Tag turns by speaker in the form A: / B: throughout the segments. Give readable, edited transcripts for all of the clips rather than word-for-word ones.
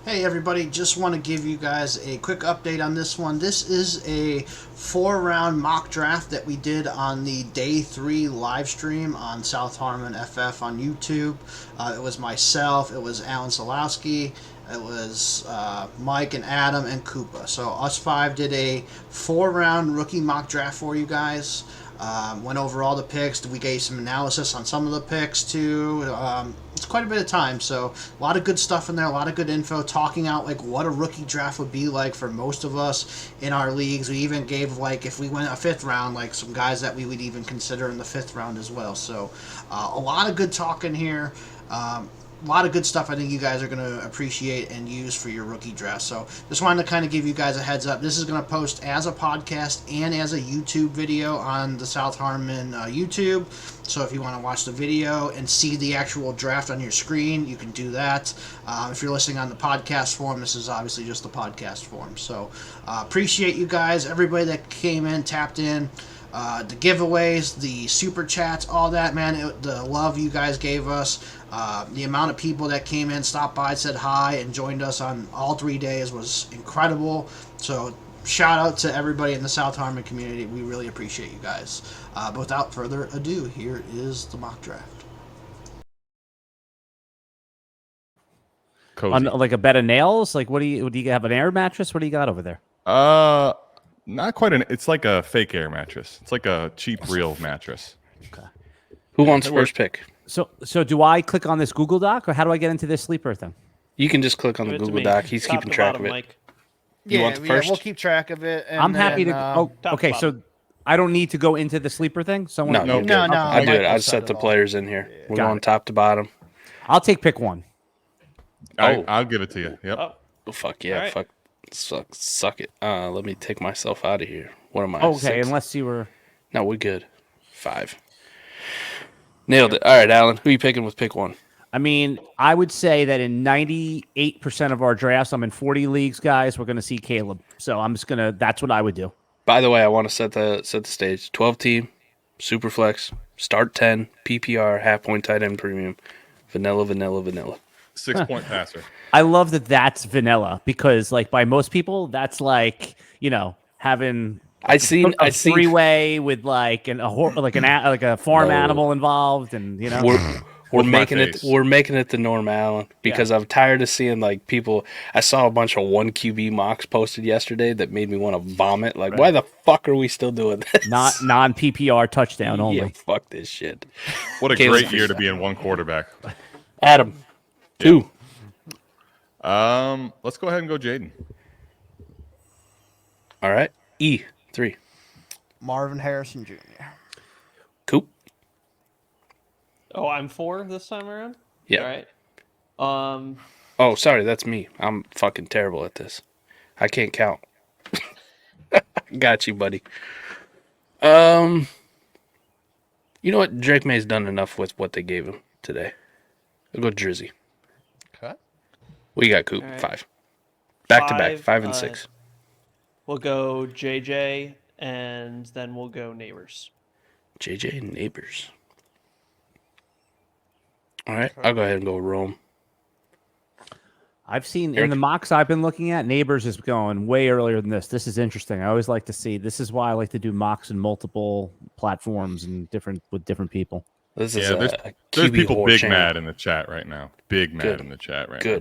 A: Hey everybody, just want to give you guys a quick update on this one. This is a 4 round mock draft that we did on the day 3 live stream on South Harmon FF on YouTube. It was myself, it was Alan Solowski, it was Mike and Adam and Koopa. So us five did a 4 round rookie mock draft for you guys. Went over all the picks. We gave some analysis on some of the picks too. It's quite a bit of time, so a lot of good stuff in there, a lot of good info, talking out like what a rookie draft would be like for most of us in our leagues. We even gave like if we went a 5th round, like some guys that we would even consider in the 5th round as well. So a lot of good talking here. A lot of good stuff I think you guys are going to appreciate and use for your rookie draft. So just wanted to kind of give you guys a heads up. This is going to post as a podcast and as a YouTube video on the South Harmon YouTube. So if you want to watch the video and see the actual draft on your screen, you can do that. If you're listening on the podcast form, this is obviously just the podcast form. So appreciate you guys, everybody that came in, tapped in. The giveaways, the super chats, all that, man, the love you guys gave us, the amount of people that came in, stopped by, said hi, and joined us on all 3 days was incredible. So shout out to everybody in the South Harmon community. We really appreciate you guys. But without further ado, here is the mock draft.
B: On
C: Cozy.
B: like a bed of nails? Like what do you have, an air mattress? What do you got over there?
C: Not quite it's like a fake air mattress. It's like a cheap real mattress.
D: Who wants first pick?
B: So do I click on this Google Doc or how do I get into this sleeper thing?
D: You can just click on the
E: Give it to
D: Google
E: me.
D: Doc. He's
E: Top
D: keeping
E: to
D: track
E: bottom,
D: of it.
E: Mike.
D: You want the first?
F: We'll keep track of it. And
B: I'm happy to.
F: then,
B: Oh, okay. So I don't need to go into the sleeper thing. Someone.
D: No,
C: No,
D: you're good.
F: no,
D: I do it. I
F: Michael
D: set
F: said
D: the
F: it all.
D: players in here. We're
B: Got
D: going
B: it.
D: top to bottom.
B: I'll take pick one.
C: I'll give it to you. Yep.
D: Oh, fuck yeah.
E: All right.
D: Fuck. Suck it. Let me take myself out of here. What am I?
B: Okay,
D: 6?
B: unless you were.
D: No, we're good. 5. Nailed it. All right, Alan. Who you picking with pick 1?
B: I mean, I would say that in 98% of our drafts, I'm in 40 leagues, guys. We're going to see Caleb. So I'm just gonna. That's what I would do.
D: By the way, I want to set the stage. 12 team, super flex, start 10, PPR, half point tight end premium, vanilla.
C: 6-point passer.
B: I love that that's vanilla because, like, by most people, that's like having
D: I seen
B: three-way with like a farm
D: No.
B: animal involved, and
D: we're
C: With my
D: making it
C: face.
D: we're making it the norm, Alan, because I'm tired of seeing like people. I saw a bunch of 1 QB mocks posted yesterday that made me want to vomit. Like, why the fuck are we still doing this?
B: not non-PPR touchdown only.
D: Yeah, fuck this shit.
C: What a
D: Caleb.
C: great year to be in one quarterback.
D: Adam, 2.
C: Let's go ahead and go Jaden.
D: All right, 3.
F: Marvin Harrison Jr.
D: Coop.
E: Oh, I'm 4 this time around?
D: Yeah.
E: All right.
D: Oh, sorry, that's me. I'm fucking terrible at this. I can't count. Got you, buddy. You know what? Drake May's done enough with what they gave him today. I'll go Drizzy.
F: Okay.
D: We got Coop.
E: All right.
D: 5. Back to back.
E: 5,
D: 5 and 6.
E: We'll go JJ, and then we'll go Neighbors.
D: JJ Neighbors. All right, I'll go ahead and go Rome.
B: I've seen
D: Eric?
B: in the mocks I've been looking at, Neighbors is going way earlier than this. This is interesting. I always like to see. This is why I like to do mocks in multiple platforms and with different people.
D: This is
C: Yeah,
D: a
C: there's
D: QB
C: people
D: whore
C: big
D: channel.
C: mad in the chat right now. Big mad
D: Good.
C: in the chat right now.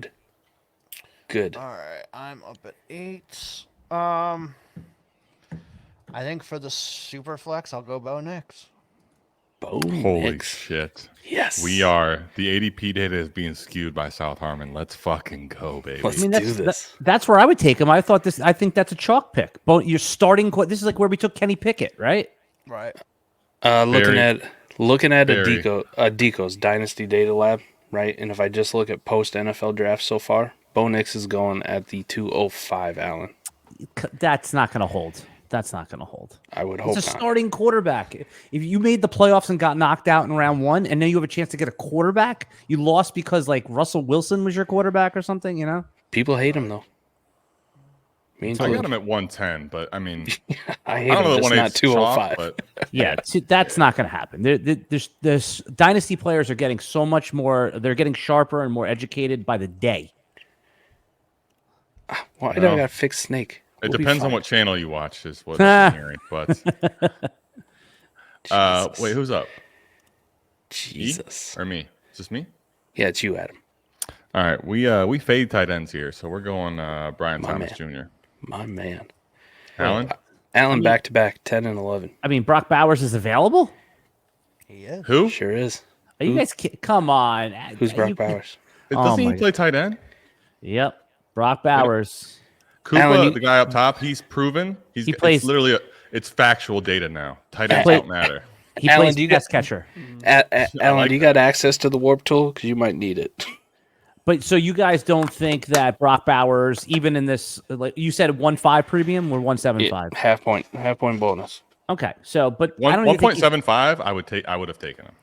D: Good.
F: All right, I'm up at 8. I think for the super flex, I'll go Bo Nix.
D: Boom.
C: Holy
D: Nix.
C: shit.
D: Yes.
C: We are. The ADP data is being skewed by South Harmon. Let's fucking go, baby.
D: Let's
B: I mean,
D: do this.
B: that's where I would take him. I think that's a chalk pick. But you're starting. This is like where we took Kenny Pickett, right?
F: Right.
D: Looking at
C: Very.
D: Deco's Dynasty Data Lab, right? And if I just look at post NFL draft so far, Bo Nix is going at the 205, Allen.
B: That's not going to hold. That's not going to hold.
D: I would hope
B: It's a
D: not.
B: starting quarterback. If you made the playoffs and got knocked out in round 1, and then you have a chance to get a quarterback, you lost because like Russell Wilson was your quarterback or something,
D: People hate him though. Me
C: So I got
D: included.
C: him at 110, but I mean,
D: I hate
C: I don't know
D: him,
C: that
D: just not 205.
C: but
B: Yeah, that's not going to happen. There's dynasty players are getting so much more. They're getting sharper and more educated by the day.
D: Why do I
C: Well,
D: gotta fix Snake?
C: It
D: We'll be
C: depends on
D: fine.
C: what channel you watch, is what I'm hearing. But
D: Jesus.
C: wait, who's up?
D: Jesus.
C: Or me? Is this me?
D: Yeah, it's you, Adam.
C: All right, we fade tight ends here, so we're going Brian
D: My
C: Thomas
D: man.
C: Jr.
D: My man.
C: Alan,
D: Allen back to back, 10 and 11.
B: I mean, Brock Bowers is available.
F: He is.
C: who?
D: Sure is.
B: Are you guys come on?
D: Who's Brock
B: You-
D: Bowers?
C: Doesn't he
B: my-
C: play tight end?
B: Yep, Brock Bowers.
C: Koopa,
D: Alan,
C: the guy up top, he's proven.
B: He plays-
C: It's literally it's factual data now. Tight ends
D: Play-
C: don't matter.
B: He
D: Alan,
B: plays
D: do you
B: pass
D: get-
B: catcher.
D: Alan,
C: like
D: do you
C: that.
D: got access to the warp tool? Because you might need it.
B: But so you guys don't think that Brock Bowers, even in this, like you said, 1.5 premium or 1.75?
D: Half point bonus.
B: Okay, so but I don't
C: One
B: even think
C: point 7.5. I would have taken him.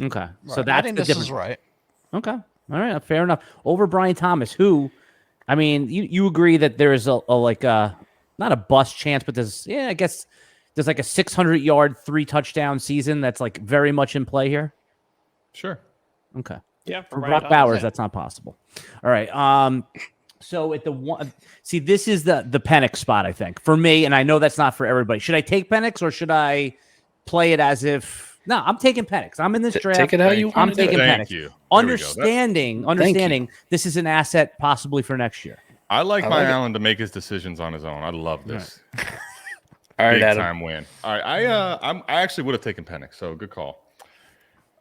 B: Okay,
F: Right.
B: so
F: I
B: that's
F: think
B: the
F: this
B: difference.
F: is right.
B: Okay, all right, fair enough. Over Brian Thomas, who, I mean, you agree that there is a like a not a bust chance, but I guess there's like a 600-yard 3-touchdown season that's like very much in play here.
C: Sure.
B: Okay.
E: Yeah,
B: For
E: Brian
B: Brock
E: Thomas,
B: Bowers,
E: yeah.
B: that's not possible. All right. So at the one, see, this is the Penix spot, I think, for me, and I know that's not for everybody. Should I take Penix or should I play it as if? No, I'm taking Penix. I'm in this draft.
D: Take it how you
B: I'm
D: want to do
B: taking
D: it.
C: Thank
B: Penix.
C: you. There we go.
B: Understanding this is an asset possibly for next year.
C: I like
D: I
C: my
D: like it.
C: Allen to make his decisions on his own. I love this.
D: All right,
C: Big
D: Adam.
C: time win. All right, I actually would have taken Penix, so good call.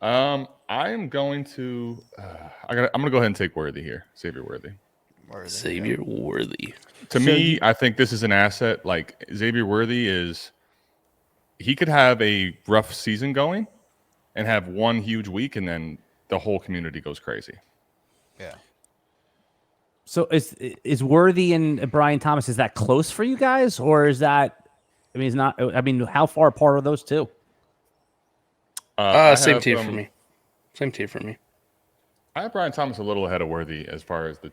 C: I am going to I'm gonna go ahead and take Worthy here, Xavier Worthy.
D: Xavier Worthy.
C: To me, I think this is an asset. Like Xavier Worthy he could have a rough season going, and have one huge week, and then the whole community goes crazy.
F: Yeah.
B: So is Worthy and Brian Thomas, is that close for you guys, or is that? I mean, it's not. I mean, how far apart are those two?
D: Same tier for me. Same tier for me.
C: I have Brian Thomas a little ahead of Worthy as far as the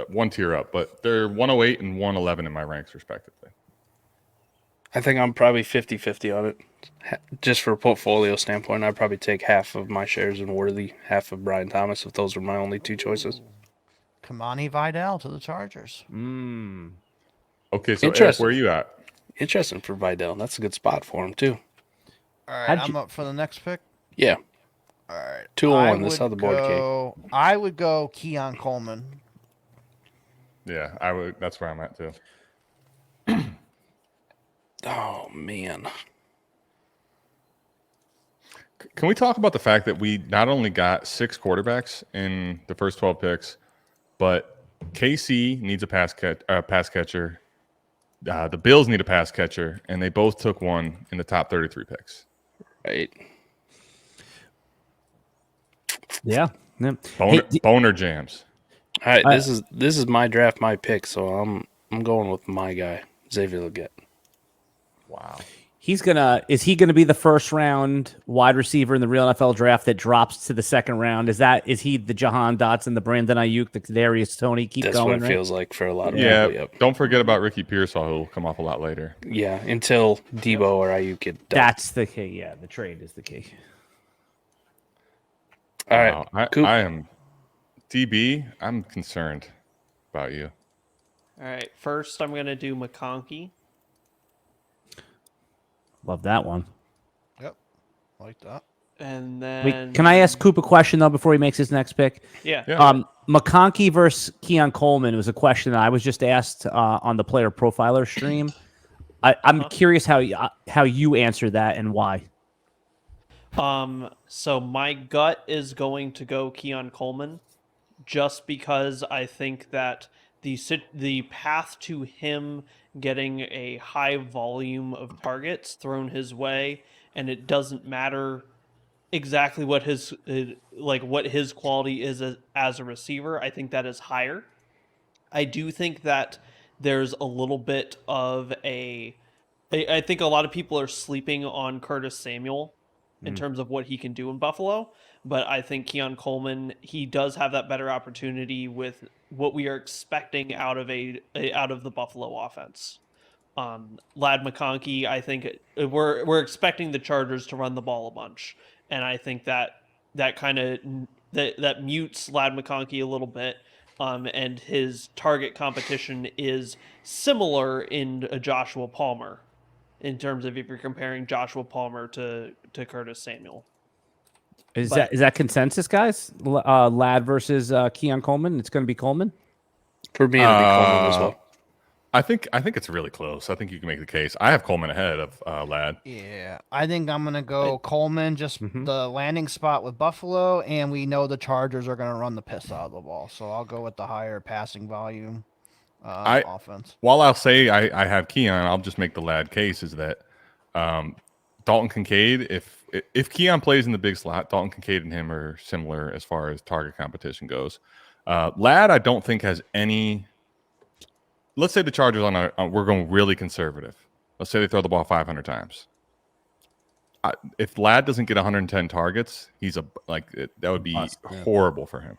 C: one tier up, but they're 108 and 111 in my ranks respectively.
D: I think I'm probably 50-50 on it. Just for a portfolio standpoint, I'd probably take half of my shares in Worthy, half of Brian Thomas, if those were my only two choices.
F: Kamani Vidal to the Chargers.
C: Okay, so Eric,
D: Interesting.
C: where are you at?
D: Interesting for Vidal. That's a good spot for him, too.
F: All right,
B: How'd
F: I'm
B: you-
F: up for the next pick.
D: Yeah.
F: All right.
D: 2-1. This is
F: I
D: how the board came.
F: came. I would go Keon Coleman.
C: Yeah, I would. That's where I'm at too.
D: Oh, man.
C: Can we talk about the fact that we not only got 6 quarterbacks in the first 12 picks, but KC needs a pass catcher. The Bills need a pass catcher, and they both took one in the top 33 picks.
D: Right.
B: Yeah.
C: Boner jams.
D: All right, this is my draft, my pick, so I'm going with my guy, Xavier Legette.
C: Wow.
B: Is he gonna be the first round wide receiver in the real NFL draft that drops to the second round? Is he the Jahan Dotson, the Brandon Ayuk, the Kadarius Toney? Keep
D: That's
B: going,
D: what it
B: right?
D: feels like for a lot of
C: Yeah.
D: people. Yep.
C: Don't forget about Ricky Pearsall, who will come up a lot later.
D: Yeah, until Debo or Ayuk get done.
B: That's the key. Yeah, the trade is the key.
D: All right.
C: Wow.
D: Coop.
C: I am DB. I'm concerned about you.
E: All right. First, I'm going to do McConkey.
B: Love that one.
F: Yep. Like that.
E: And
B: Wait,
E: then.
B: can I ask Coop a question though before he makes his next pick?
E: Yeah.
C: Yeah.
B: McConkey versus Keon Coleman was a question that I was just asked on the Player Profiler stream. I'm curious how you answer that and why.
E: So my gut is going to go Keon Coleman, just because I think that the path to him getting a high volume of targets thrown his way, and it doesn't matter exactly what his quality is as a receiver. I think that is higher. I do think that there's a little bit of I think a lot of people are sleeping on Curtis Samuel in terms of what he can do in Buffalo, but I think Keon Coleman, he does have that better opportunity with what we are expecting out of the Buffalo offense. Lad McConkey, I think we're expecting the Chargers to run the ball a bunch, and I think that kind of that mutes Lad McConkey a little bit. and his target competition is similar in Joshua Palmer, in terms of if you're comparing Joshua Palmer to Curtis Samuel.
B: Is
E: But-
B: that consensus, guys? Ladd versus Keon Coleman. It's going to be Coleman.
D: For me, it'll be Coleman as well.
C: I think it's really close. I think you can make the case. I have Coleman ahead of Ladd.
F: Yeah, I think I'm gonna go Coleman. Just the landing spot with Buffalo, and we know the Chargers are gonna run the piss out of the ball, so I'll go with the higher passing volume offense.
C: While I'll say I have Keon, I'll just make the Ladd case is that Dalton Kincaid, if Keon plays in the big slot, Dalton Kincaid and him are similar as far as target competition goes. Ladd, I don't think has any. Let's say the Chargers we're going really conservative. Let's say they throw the ball 500 times. If Ladd doesn't get 110 targets, that would be horrible for him.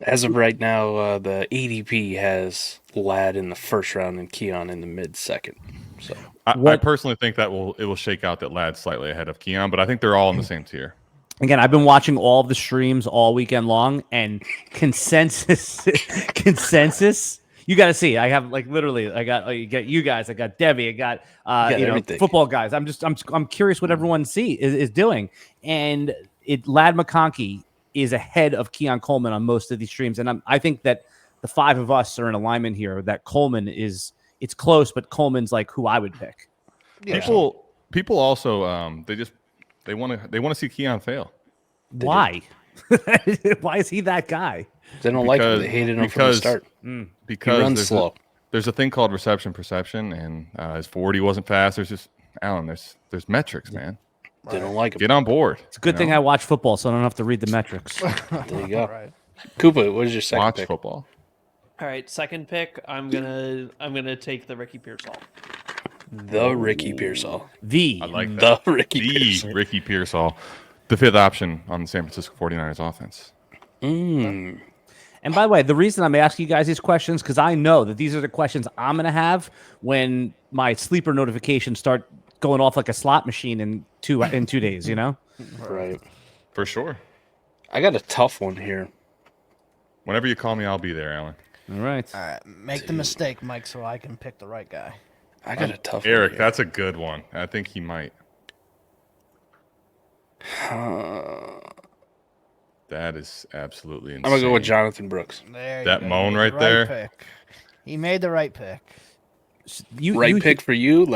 D: As of right now, the ADP has Ladd in the first round and Keon in the mid-second. So
C: I personally think it will shake out that Ladd's slightly ahead of Keon, but I think they're all in the same tier.
B: Again, I've been watching all of the streams all weekend long, and consensus. You got to see. I have literally. I got you guys. I got Debbie. I got
D: everything.
B: Football guys. I'm curious what everyone is doing, and Ladd McConkey is ahead of Keon Coleman on most of these streams, and I think that the five of us are in alignment here. That Coleman it's close, but Coleman's who I would pick.
F: Yeah.
C: People also they want to see Keon fail.
B: Why? Why is he that guy?
D: They don't like him. They hated him from the start.
C: Because
D: he runs slow.
C: There's a thing called reception perception, and his 40 wasn't fast. There's just Alan. There's metrics, man.
D: They don't like him.
C: Get on board.
B: It's a good thing I watch football, so I don't have to read the metrics.
D: There you go.
F: Right.
D: Koopa, what is your second
C: Watch
D: pick?
C: football.
E: All right, second pick. I'm gonna take the Ricky Pearsall.
D: The Ricky Pearsall.
C: I like that.
D: The Ricky Pearsall.
C: Ricky Pearsall, the fifth option on the San Francisco 49ers offense.
B: And by the way, the reason I'm asking you guys these questions because I know that these are the questions I'm going to have when my sleeper notifications start going off like a slot machine in 2 days.
D: Right.
C: For sure.
D: I got a tough one here.
C: Whenever you call me, I'll be there, Alan.
B: All right.
F: All right, make the mistake, Mike, so I can pick the right guy.
D: I got a tough
C: Eric,
D: one.
C: that's a good one. I think he might. That is absolutely insane.
D: I'm going to go with Jonathan Brooks.
F: There you
C: That
F: go.
C: moan
F: He made
C: right
F: the
C: there.
F: Pick. He made the right pick.
D: Right pick for you,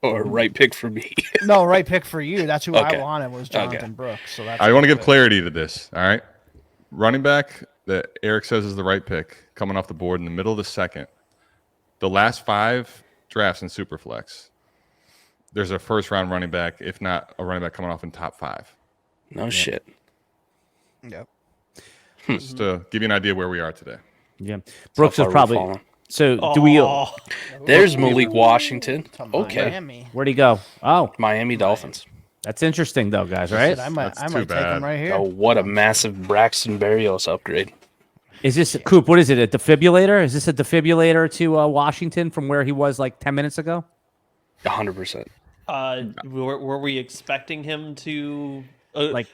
D: or right pick for me?
F: No, right pick for you. That's who
D: Okay.
F: I wanted was Jonathan Brooks. So that's
C: I want to
F: good.
C: give clarity to this. All right. Running back that Eric says is the right pick coming off the board in the middle of the second. The last 5 drafts in Superflex, there's a first round running back, if not a running back coming off in top 5.
D: No shit.
F: Yep.
C: Just to give you an idea where we are today.
B: Yeah. Brooks
D: How
B: is
D: far we've
B: probably.
D: fallen.
B: So do we?
E: Oh,
D: There's Malik Washington.
F: To
D: Okay.
F: Miami.
B: Where'd he go? Oh,
D: Miami Dolphins.
B: that's interesting though, guys. Right?
F: I might
C: That's
F: take
C: too bad.
F: him right here.
D: Oh, what a massive Braxton Berrios upgrade.
B: Is this Coop? What is it? A defibrillator? Is this a defibrillator to Washington from where he was 10 minutes ago?
D: 100%.
E: were we expecting him to
B: Like-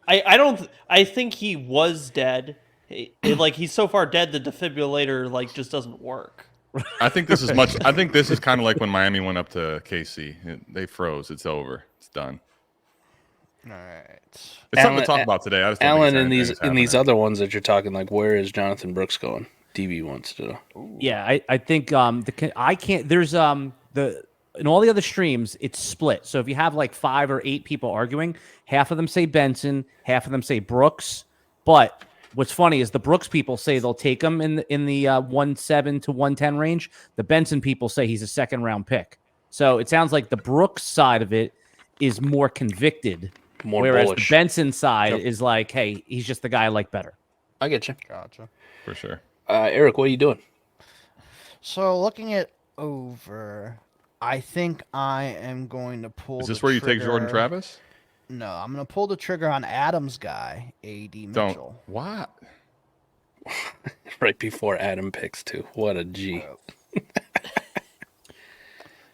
E: I don't. I think he was dead. He's so far dead, the defibrillator just doesn't work.
C: I think this is much. I think this is kind of like when Miami went up to KC. They froze. It's over. It's done.
F: All right.
C: It's something
D: Alan-
C: to talk about today. I just don't
D: Alan,
C: think
D: in
C: it's
D: these
C: anything that's happening.
D: other ones that you're talking, where is Jonathan Brooks going? DB wants to know.
B: Yeah, I think I can't. There's in all the other streams, it's split. So if you have 5 or 8 people arguing, half of them say Benson, half of them say Brooks. But what's funny is the Brooks people say they'll take him in the 1.7 to 1.10 range. The Benson people say he's a second round pick. So it sounds like the Brooks side of it is more convicted,
D: More
B: whereas
D: bullish.
B: the Benson side is hey, he's just the guy I like better.
D: I get you.
F: Gotcha.
C: For sure.
D: Eric, what are you doing?
F: So looking at over, I think I am going to pull.
C: Is this
F: the
C: where you take Jordan
F: trigger-
C: Travis?
F: No, I'm going to pull the trigger on Adams' guy, A.D. Mitchell.
C: Don't. What?
D: Right before Adam picks, too. What a G.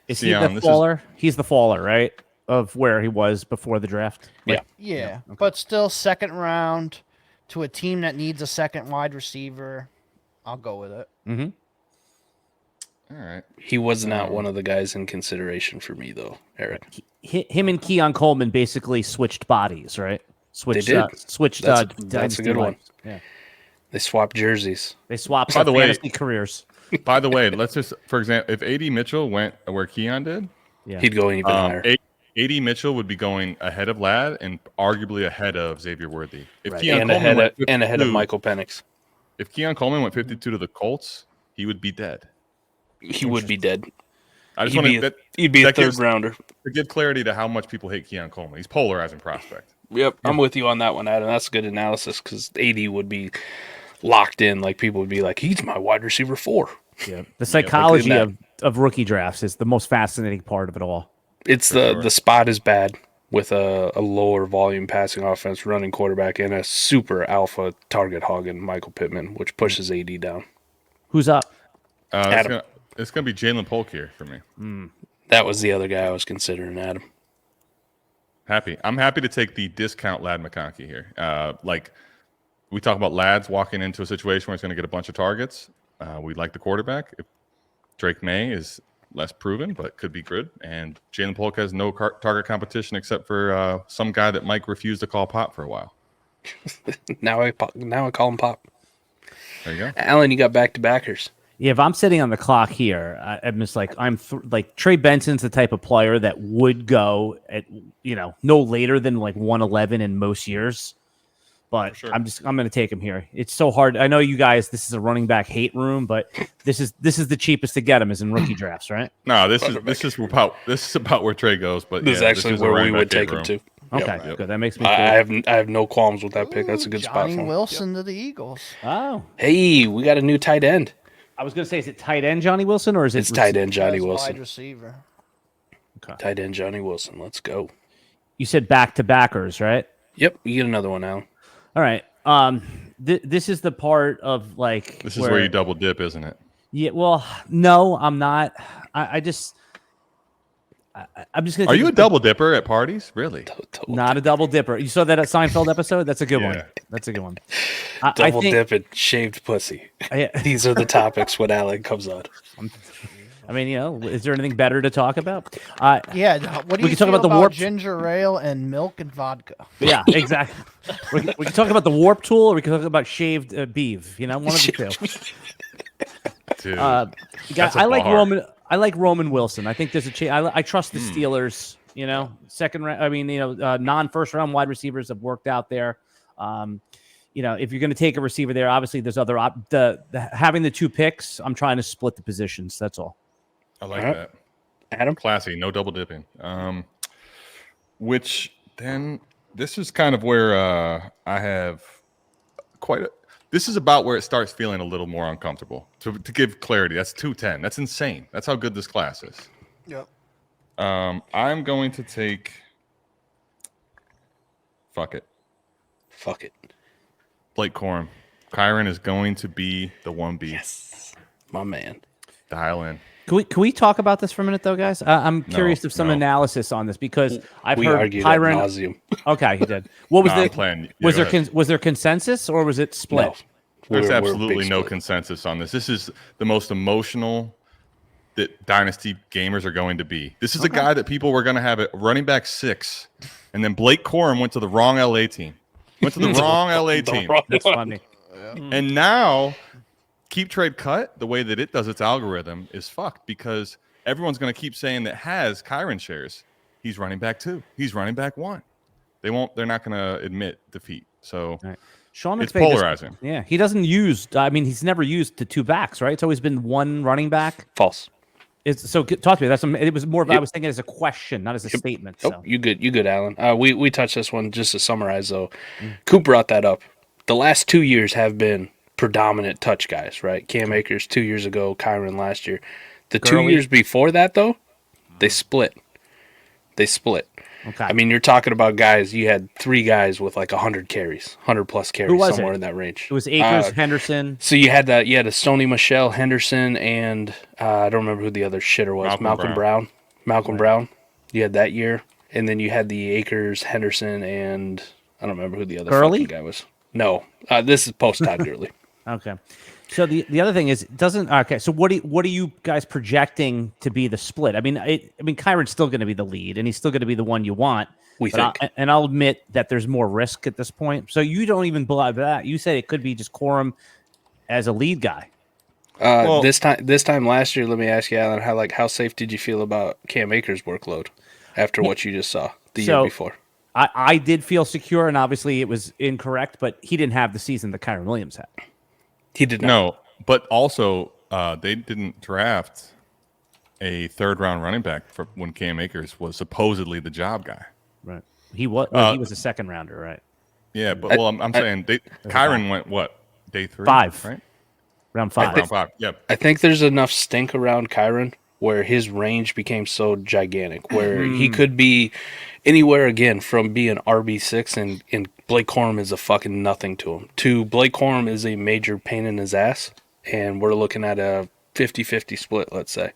B: Is
C: See,
B: he
C: Alan,
B: the
C: this is-
B: faller? He's the faller, right? Of where he was before the draft.
F: Yeah, but still second round to a team that needs a second wide receiver, I'll go with it.
B: Mm-hmm.
C: All right.
D: He was not one of the guys in consideration for me, though, Eric.
B: Him and Keon Coleman basically switched bodies, right? Switched.
D: They did.
B: Switched.
D: That's a
B: Dynasty
D: good one.
B: lives. Yeah.
D: They swapped jerseys.
B: They swapped
C: By the way-
B: fantasy careers.
C: By the way, let's just, for example, if AD Mitchell went where Keon did,
B: Yeah.
D: He'd go even higher.
C: AD Mitchell would be going ahead of Ladd and arguably ahead of Xavier Worthy. If
B: Right.
C: Keon
D: And
C: Coleman
D: ahead,
C: went
D: of, and ahead of
C: 52
D: Michael Penix.
C: If Keon Coleman went 52 to the Colts, he would be dead.
D: He would be dead.
C: I just
D: He'd
C: want
D: be,
C: to
D: he'd be a
C: that
D: third
C: gives-
D: rounder.
C: to give clarity to how much people hate Keon Coleman. He's polarizing prospect.
D: Yep, I'm with you on that one, Adam. That's good analysis because AD would be locked in. Like people would be like, he's my wide receiver 4.
B: Yeah. The psychology
D: that-
B: of rookie drafts is the most fascinating part of it all.
D: It's the spot is bad with a lower volume passing offense, running quarterback, and a super alpha target hogging Michael Pittman, which pushes AD down.
B: Who's up?
D: Adam.
C: It's gonna be Jalen Polk here for me.
D: That was the other guy I was considering, Adam.
C: I'm happy to take the discount Ladd McConkey here. Like we talk about Ladd's walking into a situation where he's going to get a bunch of targets. We like the quarterback. Drake May is less proven, but could be good. And Jalen Polk has no target competition except for some guy that Mike refused to call Pop for a while.
D: Now I call him Pop.
C: There you go.
D: Alan, you got back-to-backers.
B: Yeah, if I'm sitting on the clock here, I'm just like like Trey Benson's the type of player that would go at no later than like 111 in most years. But
C: Sure.
B: I'm going to take him here. It's so hard. I know you guys. This is a running back hate room, but this is the cheapest to get him is in rookie drafts, right?
C: No, this is about where Trey goes. But
D: This is actually
C: a
D: where we
C: running
D: would
C: back
D: take him
C: room.
D: to.
B: Okay,
C: Yep.
B: good. That makes me.
D: I
B: Cool.
D: have no qualms with that pick. That's a good spot
F: Johnny
D: for him.
F: Wilson to the Eagles.
B: Oh,
D: Hey, we got a new tight end.
B: I was going to say, is it tight end Johnny Wilson or is it
D: It's tight end Johnny
F: As
D: Wilson.
F: wide receiver.
D: Tight end Johnny Wilson. Let's go.
B: You said back to backers, right?
D: Yep, you get another one, Alan.
B: All right. This is the part of like
C: This is where you double dip, isn't it?
B: Yeah. Well, no, I'm not. I'm just gonna.
C: Are you a double dipper at parties? Really?
B: Not a double dipper. You saw that at Seinfeld episode? That's a good one.
C: Yeah.
B: That's a good one.
D: Double dip and shaved pussy.
B: Yeah.
D: These are the topics when Alan comes on.
B: I mean, is there anything better to talk about?
F: Yeah. What do
B: We
F: you
B: can talk
F: feel
B: about the warp-
F: ginger ale and milk and vodka?
B: Yeah, exactly. we can talk about the warp tool, or we can talk about shaved beef. One of the two.
C: Dude,
B: Guys,
C: a
B: I like
C: bar.
B: Roman. I like Roman Wilson. I think there's a chance. I trust the Steelers. Second round. I mean, non-first round wide receivers have worked out there. If you're going to take a receiver there, obviously there's other having the 2 picks. I'm trying to split the positions. That's all.
C: I like
D: Alright.
C: that.
D: Adam?
C: Classy, no double dipping. Which then this is kind of where I have this is about where it starts feeling a little more uncomfortable. To give clarity, that's 210. That's insane. That's how good this class is.
F: Yep.
C: I'm going to take. Fuck it. Blake Corum. Kyron is going to be the 1B.
D: Yes. My man.
C: Dial in.
B: Can we talk about this for a minute, though, guys? I'm curious of some
C: no.
B: analysis on this because I've
D: We
B: heard
D: argued ad
B: Kyron.
D: nauseum.
B: Okay, he did. What was
C: Nah, I'm
B: the
C: playing.
B: was
C: Yeah,
B: there
C: go ahead.
B: was there consensus or was it split?
D: No.
C: There's
D: We're
C: absolutely
D: big
C: no
D: split.
C: consensus on this. This is the most emotional that Dynasty gamers are going to be. This is a guy that people were going to have at running back 6, and then Blake Corum went to the wrong LA team. Went to the wrong LA team.
B: That's funny.
C: And now, keep trade cut, the way that it does its algorithm is fucked because everyone's going to keep saying that has Kyron shares. He's running back 2. He's running back 1. They're not going to admit defeat. So
B: Right. Sean
C: it's
B: McVay
C: polarizing.
B: he doesn't use. I mean, he's never used the 2 backs, right? It's always been 1 running back.
D: False.
B: Talk to me. It was more of I
D: Yep.
B: was thinking as a question, not as a statement.
D: Oh,
B: So
D: you good, Alan. We touched this one just to summarize, though. Coop brought that up. The last 2 years have been predominant touch guys, right? Cam Akers 2 years ago, Kyron last year. The 2
B: Gurley.
D: years before that, though, they split.
B: okay.
D: I mean, you're talking about guys. You had 3 guys with like 100 carries, 100 plus carries,
B: was
D: somewhere
B: it?
D: in that range.
B: it was Akers, Henderson.
D: So you had that. You had a Stoney Michel, Henderson, and I don't remember who the other shitter was.
C: Malcolm
D: Malcolm Brown. You had that year, and then you had the Akers, Henderson, and I don't remember who the other
B: Gurley?
D: fucking guy was. No, this is post Todd Gurley.
B: Okay. So the other thing is, so what are you guys projecting to be the split? I mean, Kyron's still going to be the lead, and he's still going to be the one you want.
D: We think.
B: And I'll admit that there's more risk at this point. So you don't even believe that. You said it could be just Corum as a lead guy.
D: This time last year, let me ask you, Alan, how safe did you feel about Cam Akers' workload after what you just saw the year before?
B: I did feel secure, and obviously it was incorrect, but he didn't have the season that Kyron Williams had.
D: He did not.
C: No, but also they didn't draft a third-round running back for when Cam Akers was supposedly the job guy.
B: Right. He was a second rounder, right?
C: Yeah, but I'm saying Kyron went what, day 3?
B: 5,
C: right?
B: Round 5.
C: Round 5. Yep.
D: I think there's enough stink around Kyron where his range became so gigantic, where he could be anywhere again from being RB6 and Blake Corum is a fucking nothing to him, to Blake Corum is a major pain in his ass, and we're looking at a 50-50 split, let's say.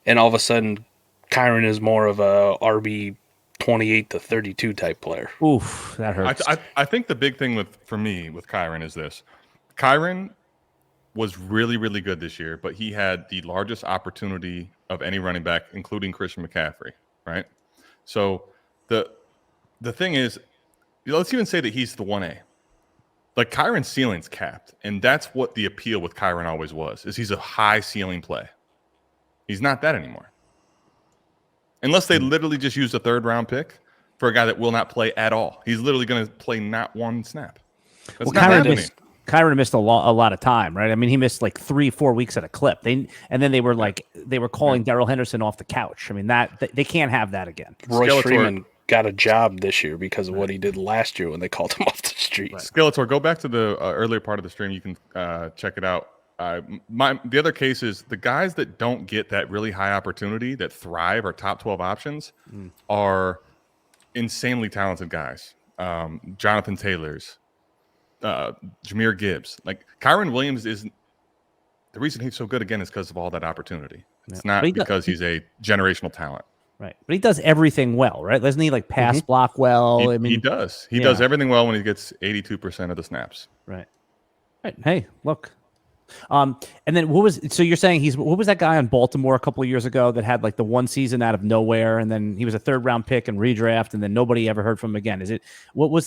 D: And all of a sudden, Kyron is more of a RB 28 to 32 type player.
B: Oof, that hurts.
C: I think the big thing for me with Kyron is this. Kyron was really, really good this year, but he had the largest opportunity of any running back, including Christian McCaffrey, right? So the thing is, let's even say that he's the 1A. Like, Kyron's ceiling's capped, and that's what the appeal with Kyron always was, is he's a high ceiling play. He's not that anymore. Unless they literally just use a third-round pick for a guy that will not play at all. He's literally going to play not one snap. That's not happening.
B: Kyron missed a lot of time, right? I mean, he missed like 3-4 weeks at a clip. And then they were calling Darrell Henderson off the couch. I mean, they can't have that again.
D: Royce Freeman got a job this year because of what he did last year when they called him off the street.
C: Right. Skeletor, go back to the earlier part of the stream. You can check it out. The other case is the guys that don't get that really high opportunity that thrive or top 12 options are insanely talented guys. Jonathan Taylor's, Jahmyr Gibbs. Like, Kyron Williams is the reason he's so good again is because of all that opportunity. It's not because he's a generational talent.
B: Right. But he does everything well, right? Doesn't he pass block well?
C: He does. He does everything well when he gets 82% of the snaps.
B: Right. Right. Hey, look. And then so you're saying what was that guy on Baltimore a couple of years ago that had the one season out of nowhere, and then he was a 3rd-round pick and redraft, and then nobody ever heard from him again? That was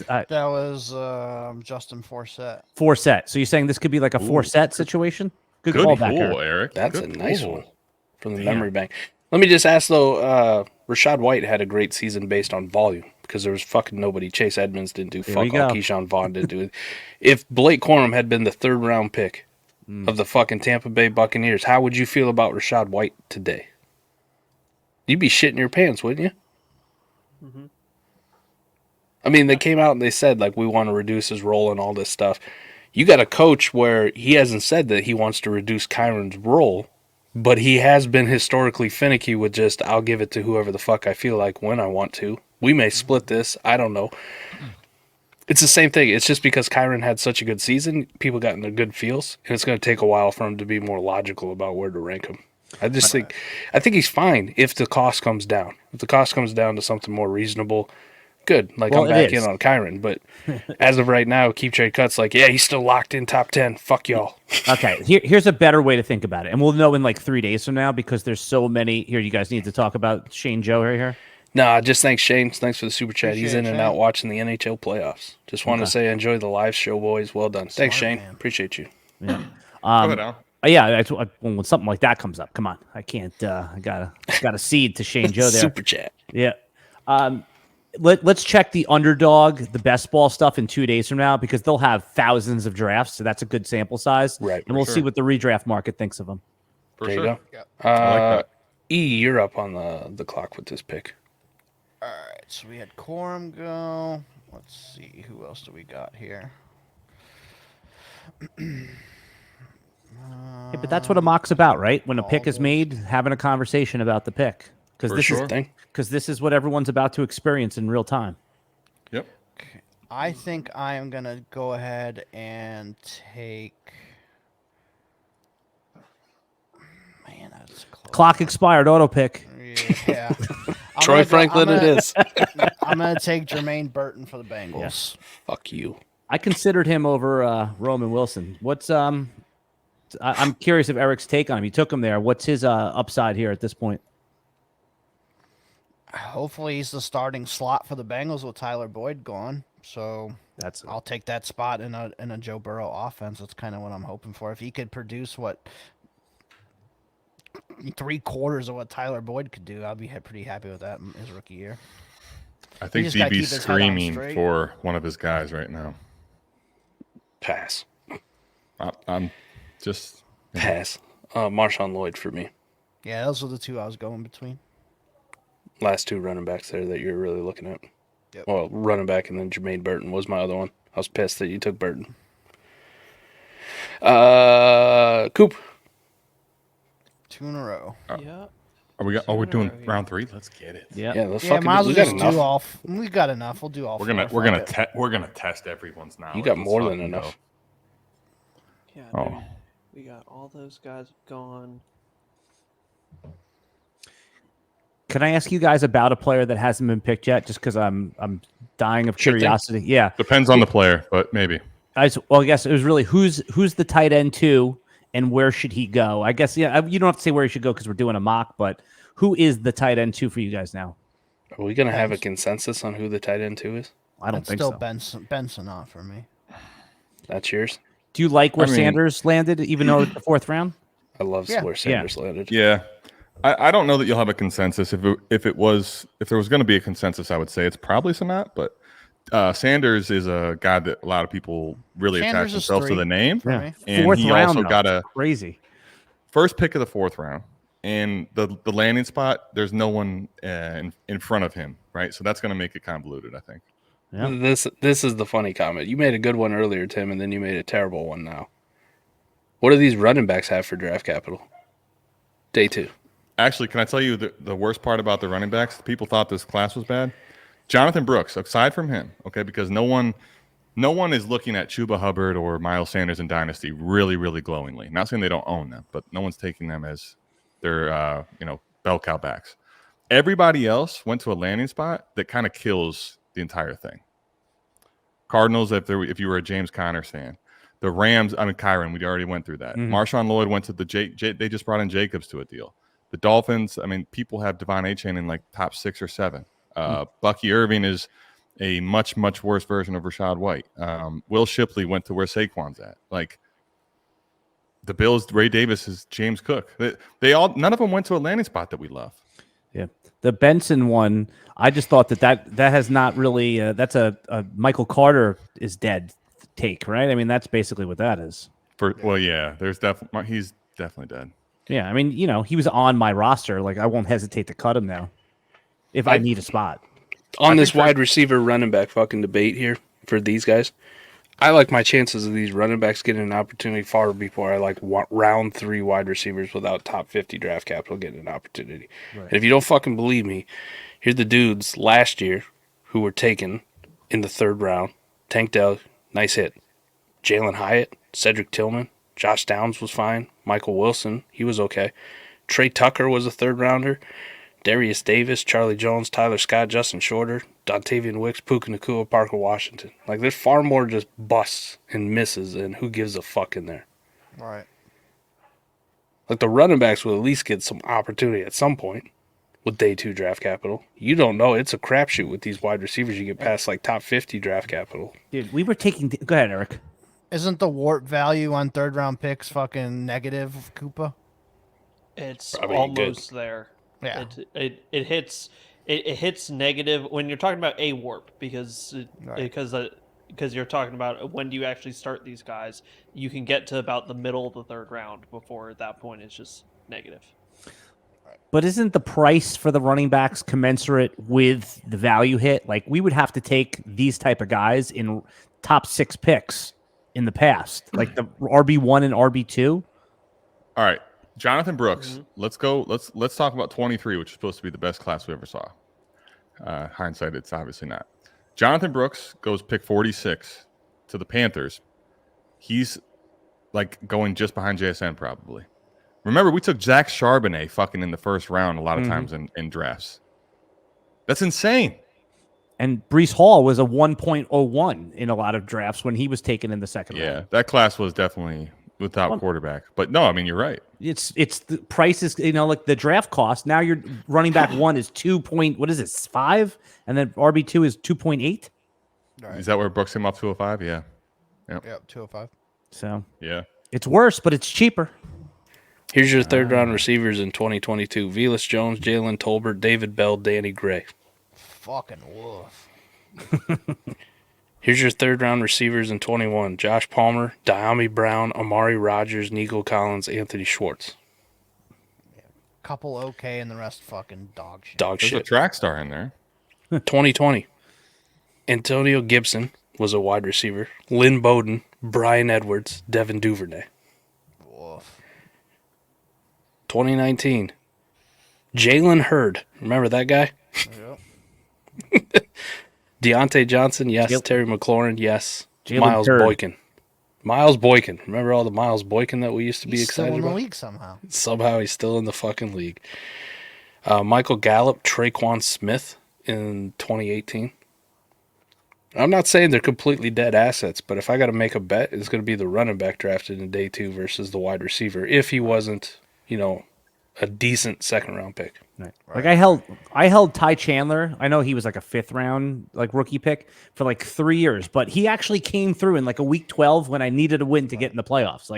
B: Justin
F: Forsett.
B: So you're saying this could be like a Forsett situation? Good callback,
C: Eric.
D: That's a nice one from the memory bank. Let me just ask though, Rachaad White had a great season based on volume because there was fucking nobody. Chase Edmonds didn't do fuck all. Keyshawn Vaughn didn't do it. If Blake Corum had been the 3rd-round pick of the fucking Tampa Bay Buccaneers, how would you feel about Rachaad White today? You'd be shitting your pants, wouldn't you? Mm-hmm. I mean, they came out and they said, we want to reduce his role and all this stuff. You got a coach where he hasn't said that he wants to reduce Kyron's role, but he has been historically finicky with just, I'll give it to whoever the fuck I feel like when I want to. We may split this. I don't know. It's the same thing. It's just because Kyron had such a good season, people got in their good feels, and it's going to take a while for him to be more logical about where to rank him. I think he's fine if the cost comes down. If the cost comes down to something more reasonable, good. I'm back in on Kyron, but as of right now, Keep Trade Cuts he's still locked in top 10. Fuck y'all.
B: Okay, here's a better way to think about it, and we'll know in 3 days from now because there's so many. Here, you guys need to talk about Shane Joe right here.
D: Nah, just thanks, Shane. Thanks for the super chat. He's in and out watching the NHL playoffs. Just wanted to say enjoy the live show, boys. Well done. Thanks, Shane. Man. Appreciate you.
B: Yeah.
C: Go ahead, Al.
B: Yeah, when something like that comes up, come on. I can't. I got a seed to Shane Joe there.
D: Super chat.
B: Yeah. Let's check the underdog, the best ball stuff in 2 days from now because they'll have thousands of drafts, so that's a good sample size.
D: Right.
B: And we'll see what the redraft market thinks of them.
C: For
D: there
C: sure.
D: You go.
C: Yeah. I like that.
D: You're up on the clock with this pick.
F: All right, so we had Corum go. Let's see, who else do we got here?
B: Yeah, but that's what a mock's about, right? When a pick is made, having a conversation about the pick. Because this is what everyone's about to experience in real time.
C: Yep.
F: Okay. I think I am going to go ahead and take... Man, that's close.
B: Clock expired, auto pick.
F: Yeah.
D: Troy Franklin it is.
F: I'm going to take Jermaine Burton for the Bengals.
D: Yeah. Fuck you.
B: I considered him over Roman Wilson. What's I'm curious of Eric's take on him. He took him there. What's his upside here at this point?
F: Hopefully, he's the starting slot for the Bengals with Tyler Boyd gone. So I'll take that spot in a Joe Burrow offense. That's kind of what I'm hoping for. If he could produce what 3/4 of what Tyler Boyd could do, I'll be pretty happy with that in his rookie year.
C: I think DB's screaming for one of his guys right now.
D: Pass.
C: I'm just
D: pass. Marshawn Lloyd for me.
F: Yeah, those are the two I was going between.
D: Last two running backs there that you're really looking at.
F: Yep.
D: Well, running back and then Jermaine Burton was my other one. I was pissed that you took Burton. Coop.
F: 2 in a row.
E: Yeah.
C: Are we doing round 3? Let's get it.
B: Yeah.
D: Yeah, let's
F: Yeah,
D: fucking
F: might as
D: we
F: well
D: got
F: just
D: enough.
F: do all. We got enough. We'll do all.
C: We're
F: four.
C: gonna test everyone's knowledge.
D: You got more
C: Let's
D: than
C: fucking
D: enough.
E: Yeah.
C: Oh.
E: Dude, we got all those guys gone.
B: Can I ask you guys about a player that hasn't been picked yet? Just because I'm dying of
D: Sure thing.
B: curiosity. Yeah.
C: Depends on the player, but maybe.
B: I guess it was really who's the tight end 2 and where should he go? I guess you don't have to say where he should go because we're doing a mock, but who is the tight end 2 for you guys now?
D: Are we going to have a consensus on who the tight end 2 is?
B: I don't think
F: still
B: so.
F: Benson off for me.
D: That's yours?
B: Do you like where Sanders landed, even though it's the 4th round?
D: I love where Sanders landed.
C: Yeah. I don't know that you'll have a consensus. If there was going to be a consensus, I would say it's probably Sanat, but Sanders is a guy that a lot of people really attach themselves to the name.
B: Yeah.
C: And
B: 4th
C: he
B: round,
C: also got a
B: crazy
C: first pick of the 4th round. And the landing spot, there's no one in front of him, right? So that's going to make it convoluted, I think.
B: Yeah.
D: This is the funny comment. You made a good one earlier, Tim, and then you made a terrible one now. What do these running backs have for draft capital? Day 2.
C: Actually, can I tell you the worst part about the running backs? People thought this class was bad. Jonathan Brooks, aside from him, okay, because no one is looking at Chuba Hubbard or Miles Sanders in Dynasty really, really glowingly. Not saying they don't own them, but no one's taking them as their bell cow backs. Everybody else went to a landing spot that kind of kills the entire thing. Cardinals, if you were a James Conner fan. The Rams, Kyron, we already went through that. Marshawn Lloyd went to they just brought in Jacobs to a deal. The Dolphins, people have Devon Achane in like top 6 or 7. Bucky Irving is a much, much worse version of Rashad White. Will Shipley went to where Saquon's at. Like the Bills, Ray Davis is James Cook. None of them went to a landing spot that we love.
B: Yeah. The Benson one, I just thought that has not really, that's a Michael Carter is dead take, right? That's basically what that is.
C: He's definitely dead.
B: Yeah, he was on my roster. Like, I won't hesitate to cut him now if I need a spot.
D: On this wide receiver running back fucking debate here for these guys, I like my chances of these running backs getting an opportunity far before I like round 3 wide receivers without top 50 draft capital getting an opportunity. Right. And if you don't fucking believe me, here's the dudes last year who were taken in the 3rd round. Tank Dell, nice hit. Jalen Hyatt, Cedric Tillman, Josh Downs was fine. Michael Wilson, he was okay. Trey Tucker was a 3rd rounder. Darius Davis, Charlie Jones, Tyler Scott, Justin Shorter, Dontavian Wicks, Puka Nacua, Parker Washington. Like, there's far more just busts and misses and who gives a fuck in there.
F: Right.
D: Like, the running backs will at least get some opportunity at some point with day 2 draft capital. You don't know. It's a crapshoot with these wide receivers. You get past, like, top 50 draft capital.
B: Dude, we were taking... Go ahead, Eric.
F: Isn't the warp value on 3rd round picks fucking negative, Koopa?
E: It's
D: Probably
E: almost
D: good.
E: there.
F: Yeah.
E: It hits negative when you're talking about a warp because you're talking about when do you actually start these guys. You can get to about the middle of the 3rd round before at that point it's just negative.
B: But isn't the price for the running backs commensurate with the value hit? Like, we would have to take these type of guys in top 6 picks in the past, like the RB1 and RB2.
C: All right. Jonathan Brooks, let's go. Let's talk about 23, which is supposed to be the best class we ever saw. Hindsight, it's obviously not. Jonathan Brooks goes pick 46 to the Panthers. He's like going just behind JSN probably. Remember, we took Zach Charbonnet fucking in the 1st round a lot of times in drafts. That's insane.
B: And Brees Hall was a 1.01 in a lot of drafts when he was taken in the second round.
C: Yeah, that class was definitely without quarterback. But no, I mean, you're right.
B: It's the price is, like the draft cost. Now your running back 1 is 5, and then RB2 is 2.8.
F: Right.
C: Is that where Brooks came up 205? Yeah.
F: Yep, 205.
B: So
C: Yeah.
B: it's worse, but it's cheaper.
D: Here's your third round receivers in 2022: Velus Jones, Jalen Tolbert, David Bell, Danny Gray.
F: Fucking woof.
D: Here's your third round receivers in 21: Josh Palmer, Diami Brown, Amari Rogers, Nico Collins, Anthony Schwartz.
F: Couple okay, and the rest fucking dog shit.
D: Dog
C: There's a
D: shit.
C: track star in there.
D: 2020: Antonio Gibson was a wide receiver. Lynn Bowden, Brian Edwards, Devin Duvernay.
F: Woof.
D: 2019: Jalen Hurd. Remember that guy?
F: Yep.
D: Deontay Johnson, yes.
B: Jalen-
D: Terry McLaurin, yes.
B: Jalen
D: Miles
B: Hurd.
D: Boykin. Miles Boykin. Remember all the Miles Boykin that we used to be
F: He's still
D: excited
F: in the
D: about?
F: league somehow.
D: Somehow he's still in the fucking league. Michael Gallup, Traquan Smith in 2018. I'm not saying they're completely dead assets, but if I got to make a bet, it's going to be the running back drafted in day 2 versus the wide receiver if he wasn't, a decent second round pick.
B: Right. Like I held Ty Chandler. I know he was like a 5th round rookie pick for 3 years, but he actually came through in a week 12 when I needed a win to get in the playoffs.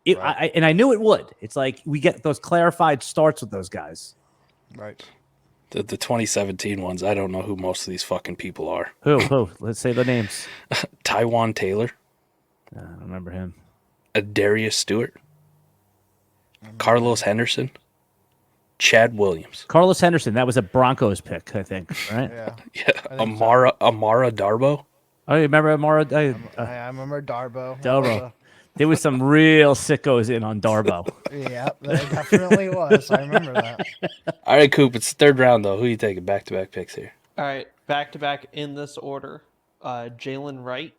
B: And I knew it would. It's we get those clarified starts with those guys.
F: Right.
D: The 2017 ones, I don't know who most of these fucking people are.
B: Who? Let's say the names.
D: Tywan Taylor,
B: I don't remember him.
D: Darius Stewart, Carlos Henderson, Chad Williams.
B: Carlos Henderson. That was a Broncos pick, I think. Right?
F: Yeah.
D: Yeah, Amara Darbo.
B: Oh, you remember Amara?
F: I remember Darbo.
B: Darbo. There was some real sickos in on Darbo.
F: Yeah, there definitely was. I remember that.
D: All right, Coop, it's third round, though. Who are you taking? Back-to-back picks here.
E: All right, back to back in this order. Jalen Wright,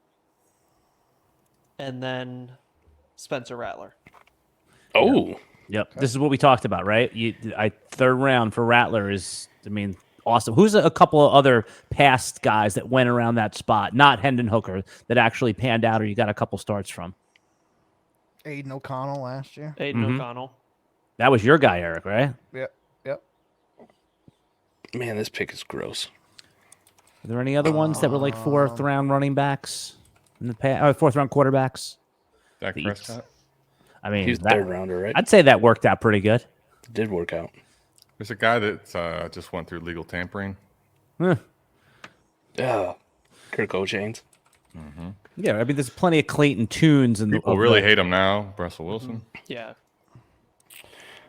E: and then Spencer Rattler.
D: Oh,
B: Yep. This is what we talked about, right? Third round for Rattler is, awesome. Who's a couple of other past guys that went around that spot, not Hendon Hooker, that actually panned out or you got a couple starts from?
F: Aiden O'Connell last year.
E: Aiden O'Connell.
B: That was your guy, Eric, right?
F: Yep.
D: man, this pick is gross.
B: Are there any other ones that were 4th round running backs in the past? 4th round quarterbacks?
C: Dak Prescott.
D: He was third rounder, right?
B: I'd say that worked out pretty good.
D: It did work out.
C: There's a guy that just went through legal tampering.
D: Yeah, Kirk O'Chains.
B: Yeah, there's plenty of Clayton Tunes and
C: People really hate him now. Russell Wilson.
E: Yeah.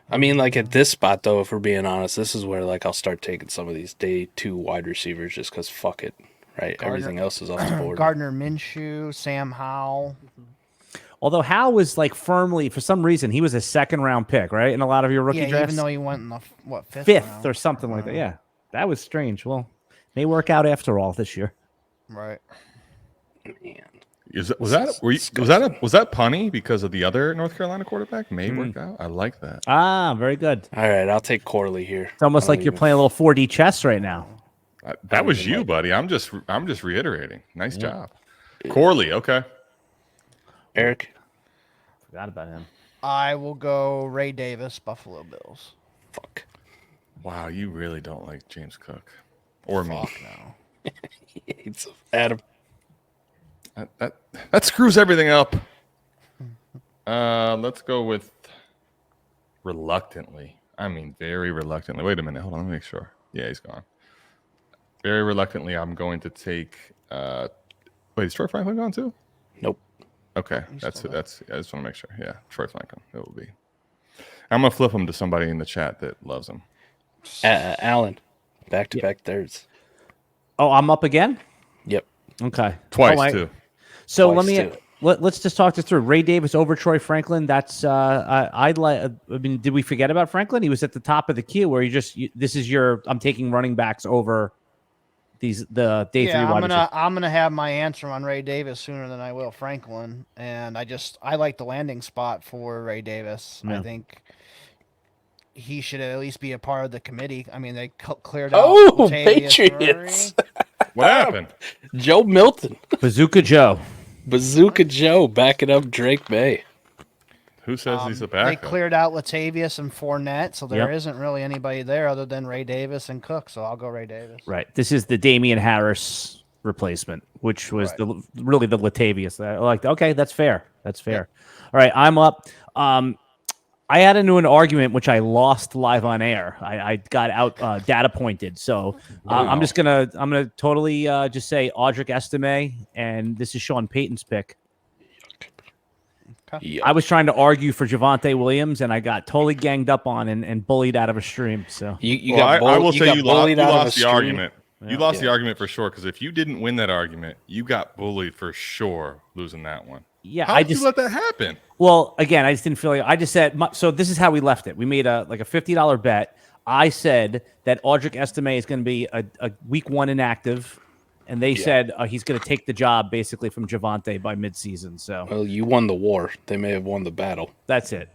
D: I mean, at this spot, though, if we're being honest, this is where I'll start taking some of these day 2 wide receivers just because fuck it, right? Everything else is off the board.
F: Gardner Minshew, Sam Howell.
B: Although Howe was firmly, for some reason, he was a 2nd round pick, right? In a lot of your rookie
F: Yeah,
B: drafts.
F: even though he went in the 5th
B: 5th
F: round.
B: or something like that. Yeah, that was strange. Well, may work out after all this year.
F: Right.
D: Man.
C: Was that punny because of the other North Carolina quarterback? May work out. I like that.
B: Ah, very good.
D: All right, I'll take Corley here.
B: It's almost like you're playing a little 4D chess right now.
C: That was you, buddy. I'm just reiterating. Nice job, Corley. Okay.
D: Eric.
B: Forgot about him.
F: I will go Ray Davis, Buffalo Bills.
D: Fuck.
C: Wow, you really don't like James Cook or me.
F: Fuck no.
D: It's Adam.
C: That screws everything up. Let's go with reluctantly. I mean, very reluctantly. Wait a minute. Hold on. Let me make sure. Yeah, he's gone. Very reluctantly, I'm going to take. Wait, is Troy Franklin gone too?
D: Nope.
C: Okay, that's it. I just want to make sure. Yeah, Troy Franklin. It will be. I'm gonna flip him to somebody in the chat that loves him.
D: Alan. Back-to-back thirds.
B: Oh, I'm up again?
D: Yep.
B: Okay.
C: Twice too.
B: So
D: Twice,
B: let's just talk this through. Ray Davis over Troy Franklin. That's I'd like. I mean, did we forget about Franklin? He was at the top of the queue. Where I'm taking running backs over the day 3 wide receivers.
F: I'm gonna have my answer on Ray Davis sooner than I will Franklin, and I like the landing spot for Ray Davis. Yeah. I think he should at least be a part of the committee. I mean, they cleared out.
D: Oh, Patriots!
C: What happened?
D: Joe Milton.
B: Bazooka Joe.
D: Bazooka Joe backing up Drake May.
C: Who says he's a
F: They
C: backup?
F: cleared out Latavius and Fournette, so there
B: Yep.
F: isn't really anybody there other than Ray Davis and Cook. So I'll go Ray Davis.
B: Right. This is the Damian Harris replacement, which was
F: Right.
B: really the Latavius. I like. Okay, that's fair. That's fair. All right, I'm up. I had into an argument which I lost live on air. I got out data pointed, so I'm gonna totally just say Audric Estime, and this is Sean Payton's pick.
D: Yeah.
B: I was trying to argue for Javonte Williams, and I got totally ganged up on and bullied out of a stream. So
D: You
C: Well,
D: got
C: I will say
D: got
C: you
D: bullied out of a
C: lost the
D: stream.
C: argument. You lost the
D: Yeah.
C: argument for sure, because if you didn't win that argument, you got bullied for sure losing that one.
B: yeah,
C: How
B: I
C: did
B: just
C: you let that happen?
B: well again, I just didn't feel like I just said so. This is how we left it. We made a $50 bet. I said that Audric Estime is going to be a week 1 inactive, and they said he's going to take the job basically from Javonte by midseason. So
D: Well, you won the war. They may have won the battle.
B: that's it.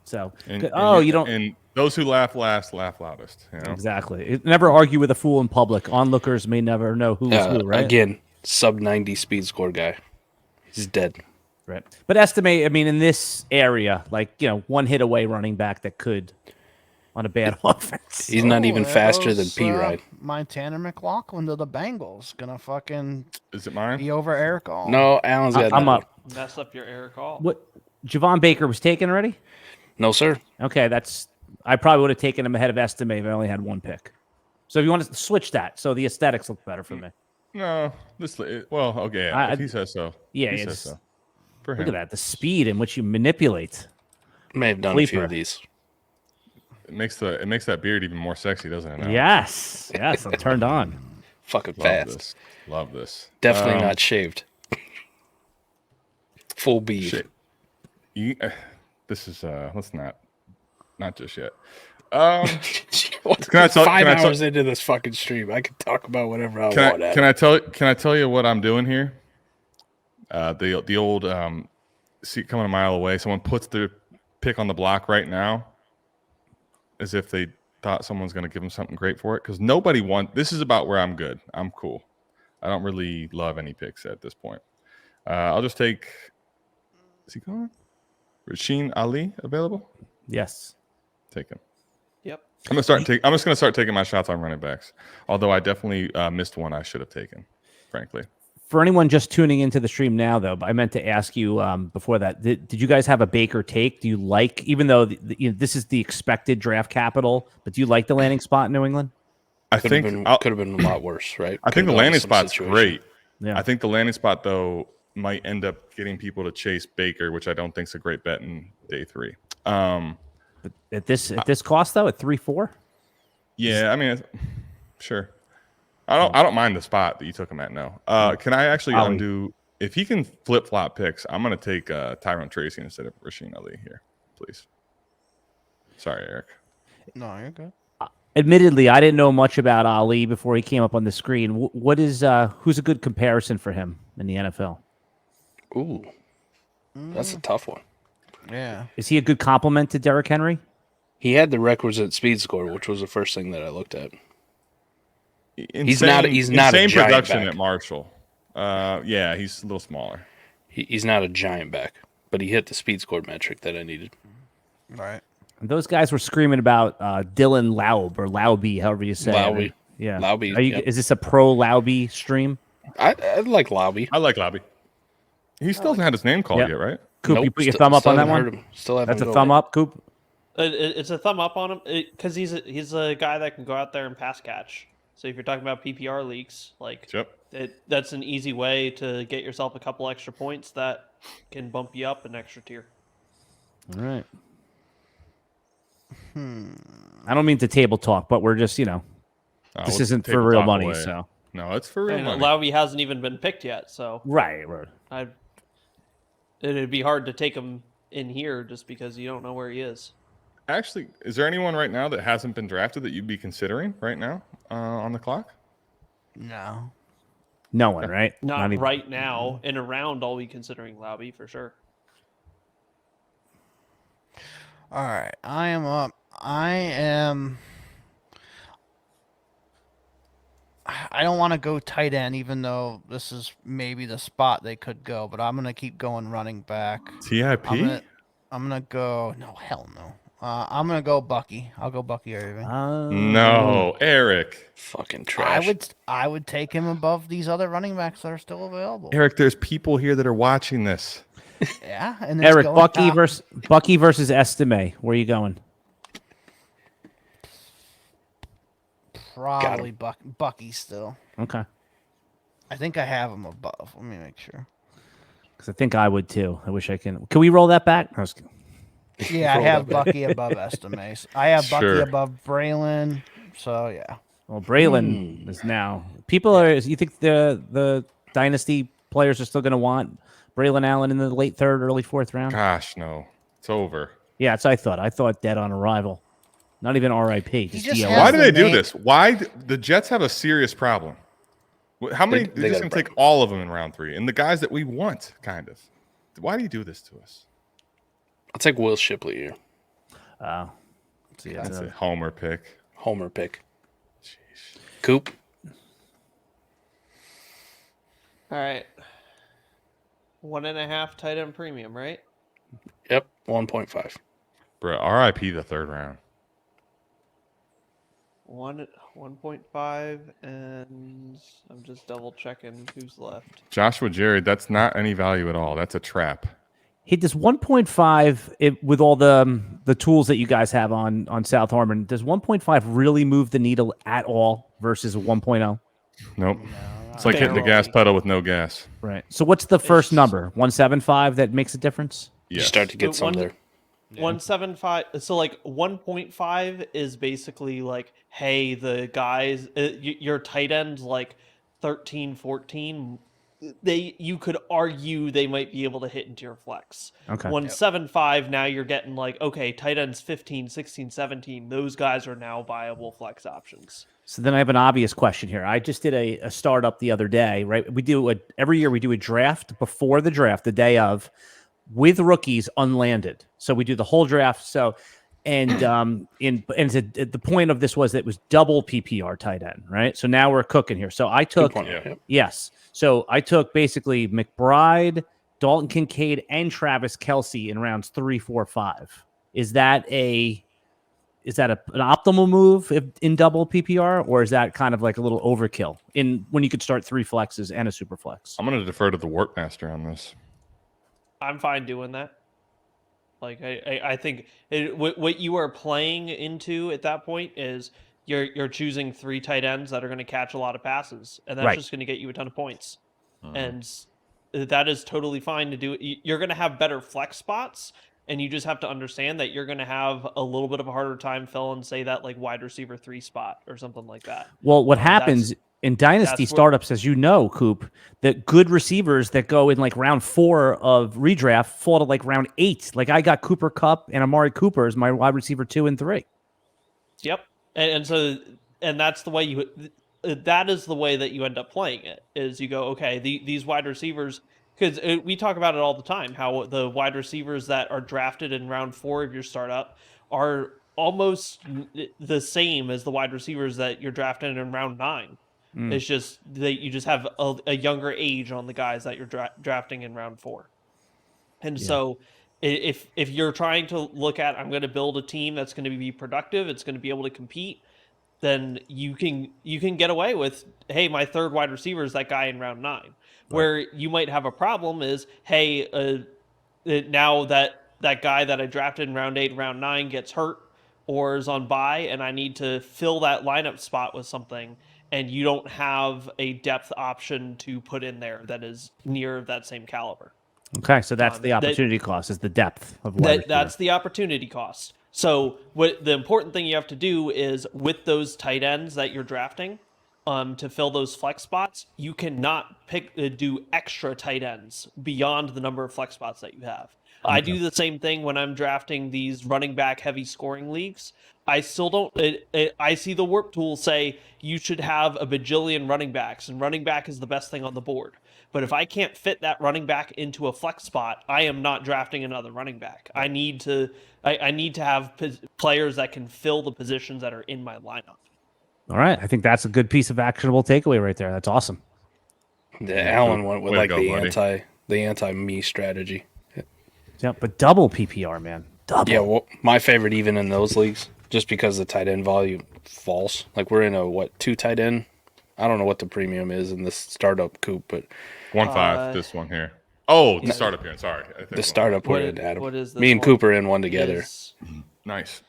B: So
C: And,
B: you don't
C: And those who laugh last laugh loudest. You know?
B: exactly. Never argue with a fool in public. Onlookers may never know who is who. Right.
D: Again, sub 90 speed score guy. He's dead.
B: Right. But Estime, I mean, in this area, like, one hit away running back that could on a bad offense.
D: He's not even
F: there
D: faster than
F: goes,
D: P Ride.
F: My Tanner McLaughlin to the Bengals. Gonna fucking
C: Is it mine?
F: be over Eric All.
D: No, Allen's got
B: I'm
D: that
B: up.
E: Mess up your air call.
B: What? Javon Baker was taken already?
D: one. No, sir.
B: Okay, I probably would have taken him ahead of Estime if I only had one pick. So if you want to switch that, so the aesthetics look better for me.
C: No. Well, okay.
B: I-
C: If he says so.
B: Yeah,
C: He
B: it's-
C: says so. For
B: Look
C: him.
B: at that, the speed in which you manipulate.
D: May have done a few
B: Sleeper.
D: of these.
C: It makes that beard even more sexy, doesn't it? Now?
B: Yes, I'm turned on.
D: Fucking
C: Love
D: fast.
C: this. Love this.
D: Definitely not shaved. Full beard.
C: Shit. This is let's not just yet. Can I tell-
D: 5
C: can I tell-
D: hours into this fucking stream, I can talk about whatever I
C: Can
D: want.
C: I, can I tell you what I'm doing here? The old see it coming a mile away. Someone puts their pick on the block right now, as if they thought someone's going to give them something great for it. Because nobody wants. This is about where I'm good. I'm cool. I don't really love any picks at this point. I'll just take. Is he going? Rasheen Ali available?
B: Yes.
C: Take him.
E: Yep.
C: I'm just gonna start taking my shots on running backs. Although I definitely missed one I should have taken, frankly.
B: For anyone just tuning into the stream now, though, I meant to ask you before that: did you guys have a Baker take? Do you like, even though this is the expected draft capital, but do you like the landing spot in New England?
C: I
D: Could
C: think
D: have been a lot worse, right?
C: I think the landing spot's great.
B: Yeah.
C: I think the landing spot though might end up getting people to chase Baker, which I don't think is a great bet in day 3.
B: But at this cost though, at 3-4.
C: Yeah, I mean, sure. I don't mind the spot that you took him at. No. Can I actually undo? If he can flip flop picks, I'm gonna take Tyrone Tracy instead of Rasheen Ali here, please. Sorry, Eric.
F: No, you're good.
B: Admittedly, I didn't know much about Ali before he came up on the screen. What is who's a good comparison for him in the NFL?
D: Ooh, that's a tough one.
F: Yeah.
B: Is he a good complement to Derrick Henry?
D: He had the requisite speed score, which was the first thing that I looked at. He's
C: Insane
D: not a giant
C: production
D: back.
C: at Marshall. Yeah, he's a little smaller.
D: He's not a giant back, but he hit the speed score metric that I needed.
F: Right.
B: And those guys were screaming about Dylan Laub or Lauby, however you say
D: Lauby.
B: it. Yeah.
D: Lauby, yep.
B: Is this a pro Lauby stream?
D: I like Lauby.
C: I like Lobby. He still hasn't had his name called
B: Yep.
C: yet, right?
B: Coop, you
D: Nope,
B: put your
D: still-
B: thumb up
D: still
B: on that
D: haven't
B: one?
D: heard him. Still haven't
B: That's a
D: go
B: thumb
D: there.
B: up, Coop?
E: It's a thumb up on him because he's a guy that can go out there and pass catch. So if you're talking about PPR leagues, like
C: Yep.
E: that's an easy way to get yourself a couple extra points that can bump you up an extra tier.
B: All right. I don't mean to table talk, but we're just, this
C: We'll
B: isn't
C: take
B: for
C: the
B: real
C: top
B: money.
C: away.
B: So
C: No, it's for real
E: And
C: money.
E: Lowry hasn't even been picked yet, so
B: right.
E: it'd be hard to take him in here just because you don't know where he is.
C: Actually, is there anyone right now that hasn't been drafted that you'd be considering right now on the clock?
F: No.
B: No one, right?
E: Not
B: even-
E: right now. In a round, I'll be considering Lowry for sure.
F: All right. I am up. I am. I don't want to go tight end, even though this is maybe the spot they could go. But I'm gonna keep going running back.
C: TIP?
F: I'm gonna go. No, hell no. I'm gonna go Bucky. I'll go Bucky Irving.
C: No, Eric.
D: Fucking trash.
F: I would take him above these other running backs that are still available.
C: Eric, there's people here that are watching this.
F: Yeah, and it's
B: Eric,
F: going
B: Bucky versus Estime. Where are you going?
F: probably Bucky still.
B: Okay.
F: I think I have him above. Let me make sure.
B: Because I think I would too. I wish I can. Can we roll that back?
F: Yeah, I have Bucky above Estimates. I have Bucky
C: Sure.
F: above Braylon. So yeah.
B: Well, Braylon is now. People are. You think the Dynasty players are still going to want Braylon Allen in the late third, early fourth round?
C: Gosh, no. It's over.
B: Yeah, that's what I thought. I thought dead on arrival. Not even RIP.
F: just
B: DOA.
F: has
C: Why do
F: the
C: they do
F: name-
C: this? Why the Jets have a serious problem? How many?
D: They
C: They're just
D: got a
C: going to take all of them in round 3, and the guys that we want, kind of. Why do you do this to us?
D: I'll take Will Shipley here.
B: Let's see,
C: That's a homer pick.
D: Homer pick. Coop.
E: All right. 1.5 tight end premium, right?
D: Yep. 1.5.
C: Bro, RIP the third round.
E: 1.5, and I'm just double checking who's left.
C: Joshua Jerry, that's not any value at all. That's a trap.
B: Hey, does 1.5 with all the tools that you guys have on South Harmon? Does 1.5 really move the needle at all versus a 1.0?
C: Nope. It's like hitting the
E: Barely.
C: gas pedal with no gas.
B: Right. So what's the first number? 175 that makes a difference?
D: You
C: Yes.
D: start to get
E: So
D: some
E: one-
D: there.
E: 175. So like 1.5 is basically like, hey, the guys, your tight ends like 13, 14. You could argue they might be able to hit into your flex.
B: Okay.
E: 175, now you're getting like, okay, tight ends 15, 16, 17. Those guys are now viable flex options.
B: So then I have an obvious question here. I just did a startup the other day, right? Every year we do a draft before the draft, the day of, with rookies unlanded. So we do the whole draft. So, the point of this was that it was double PPR tight end, right? So now we're cooking here. So I took,
D: Good point. Yep.
B: yes. So I took basically McBride, Dalton Kincaid, and Travis Kelce in rounds 3, 4, 5. Is that an optimal move in double PPR, or is that kind of like a little overkill when you could start 3 flexes and a super flex?
C: I'm going to defer to the Warpmaster on this.
E: I'm fine doing that. Like I think what you are playing into at that point is you're choosing 3 tight ends that are going to catch a lot of passes, and that's
B: Right.
E: just going to get you a ton of points. And that is totally fine to do. You're going to have better flex spots, and you just have to understand that you're going to have a little bit of a harder time filling, say, that like wide receiver 3 spot or something like that.
B: Well, what happens in Dynasty
E: that's what-
B: startups, as you know, Coop, that good receivers that go in like round 4 of redraft fall to like round 8. Like I got Cooper Kupp and Amari Cooper as my wide receiver 2 and 3.
E: Yep. And that's the way that is the way that you end up playing it, is you go, okay, these wide receivers, because we talk about it all the time, how the wide receivers that are drafted in round 4 of your startup are almost the same as the wide receivers that you're drafting in round 9. It's just that you just have a younger age on the guys that you're drafting in round 4. And so if you're trying to look at, I'm going to build a team that's going to be productive, it's going to be able to compete, then you can get away with, hey, my third wide receiver is that guy in round 9. Right. Where you might have a problem is, hey, now that guy that I drafted in round 8, round 9 gets hurt or is on bye, and I need to fill that lineup spot with something, and you don't have a depth option to put in there that is near that same caliber.
B: Okay, so that's the opportunity cost, is the depth of wide receiver.
E: That's the opportunity cost. So what the important thing you have to do is, with those tight ends that you're drafting, to fill those flex spots, you cannot do extra tight ends beyond the number of flex spots that you have. Okay. I do the same thing when I'm drafting these running back heavy scoring leagues. I still don't. I see the warp tool say you should have a bajillion running backs, and running back is the best thing on the board. But if I can't fit that running back into a flex spot, I am not drafting another running back. I need to have players that can fill the positions that are in my lineup.
B: All right. I think that's a good piece of actionable takeaway right there. That's awesome.
D: Allen went with
C: Way to
D: like
C: go, buddy.
D: the anti-me strategy.
B: Yeah, but double PPR, man. Double.
D: Yeah, well, my favorite even in those leagues, just because the tight end volume falls. Like we're in a 2 tight end. I don't know what the premium is in this startup coop, but
C: 1.5. This one here. Oh, the startup here. Sorry, I think
D: the startup we're in, Adam.
E: What is this
D: Me and
E: one?
D: Cooper in one together.
C: Nice.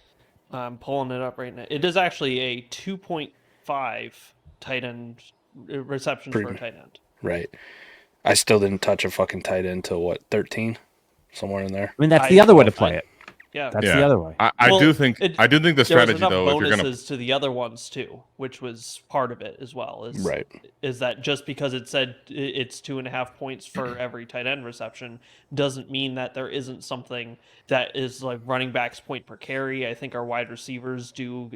E: I'm pulling it up right now. It is actually a 2.5 tight end receptions for a tight end.
D: Right. I still didn't touch a fucking tight end till 13, somewhere in there.
B: I mean, that's the other way to play it.
E: Yeah,
B: That's the other way.
C: I do think the
E: there
C: strategy
E: was enough
C: though, if you're gonna
E: bonuses to the other ones too, which was part of it as well. Is that just because it said it's 2.5 points for every tight end reception doesn't mean that there isn't something that is like running backs point per carry. I think our wide receivers do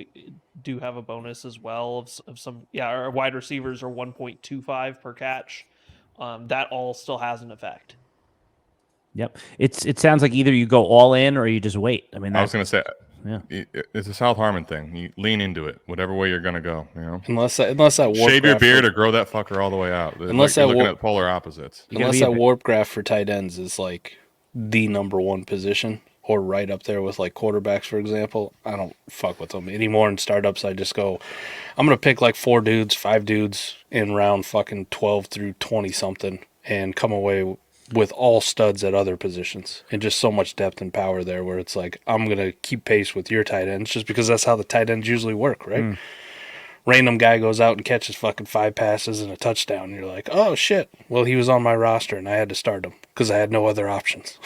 E: have a bonus as well of some. Yeah, our wide receivers are 1.25 per catch. That all still has an effect.
B: Yep. It sounds like either you go all in or you just wait. I mean,
C: I was gonna say,
B: yeah.
C: It's a South Harmon thing. You lean into it, whatever way you're gonna go. You know,
D: Unless that warp
C: shave your
D: graph
C: beard or grow that fucker all the way out.
D: Unless
C: you're
D: that
C: looking
D: warp-
C: at polar opposites.
D: Unless that warp graph for tight ends is like the number one position, or right up there with like quarterbacks, for example, I don't fuck with them anymore. In startups, I just go, I'm gonna pick like 4 dudes, 5 dudes in round fucking 12 through 20 something, and come away with all studs at other positions, and just so much depth and power there where it's like, I'm going to keep pace with your tight ends just because that's how the tight ends usually work, right? Random guy goes out and catches fucking 5 passes and a touchdown. And you're like, oh shit. Well, he was on my roster and I had to start him because I had no other options.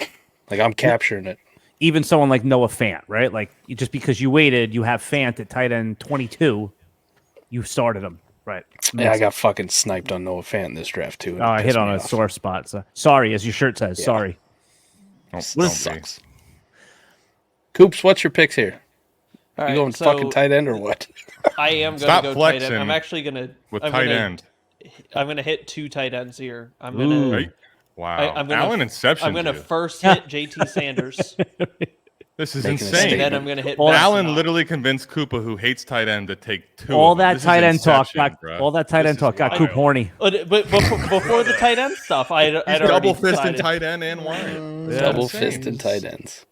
D: Like I'm capturing it.
B: Even someone like Noah Fant, right? Like just because you waited, you have Fant at tight end 22, you started him. Right.
D: Yeah, I got fucking sniped on Noah Fant in this draft too.
B: Oh, I hit on a sore spot. So sorry, as your shirt says.
D: Yeah.
B: Sorry.
C: Don't
D: sucks. Coops, what's your picks here?
E: All
D: You
E: right,
D: going
E: so
D: fucking tight end or what?
E: I am going
C: Stop
E: to go tight end.
C: flexing
E: I'm actually going to
C: with tight end.
E: I'm going to hit 2 tight ends here. I'm
B: Ooh.
E: going to.
C: Right? Wow.
E: I'm gonna,
C: Alan Inception.
E: I'm going to first hit JT Sanders.
C: This is
D: Making a
C: insane.
E: And then I'm going to hit.
C: Alan
E: Benson.
C: literally convinced Koopa, who hates tight end, to take 2.
B: All
C: of them.
B: that
C: This
B: tight
C: is
B: end talk
C: Inception,
B: got
C: bro.
B: all that tight
C: This
B: end
C: is
B: talk got
C: wild.
B: Coop horny.
E: But before the tight end stuff, I'd
C: He's
E: already
C: double fisting
E: decided.
C: tight end and wide.
B: Yeah.
D: Double
C: Insane.
D: fisted tight ends.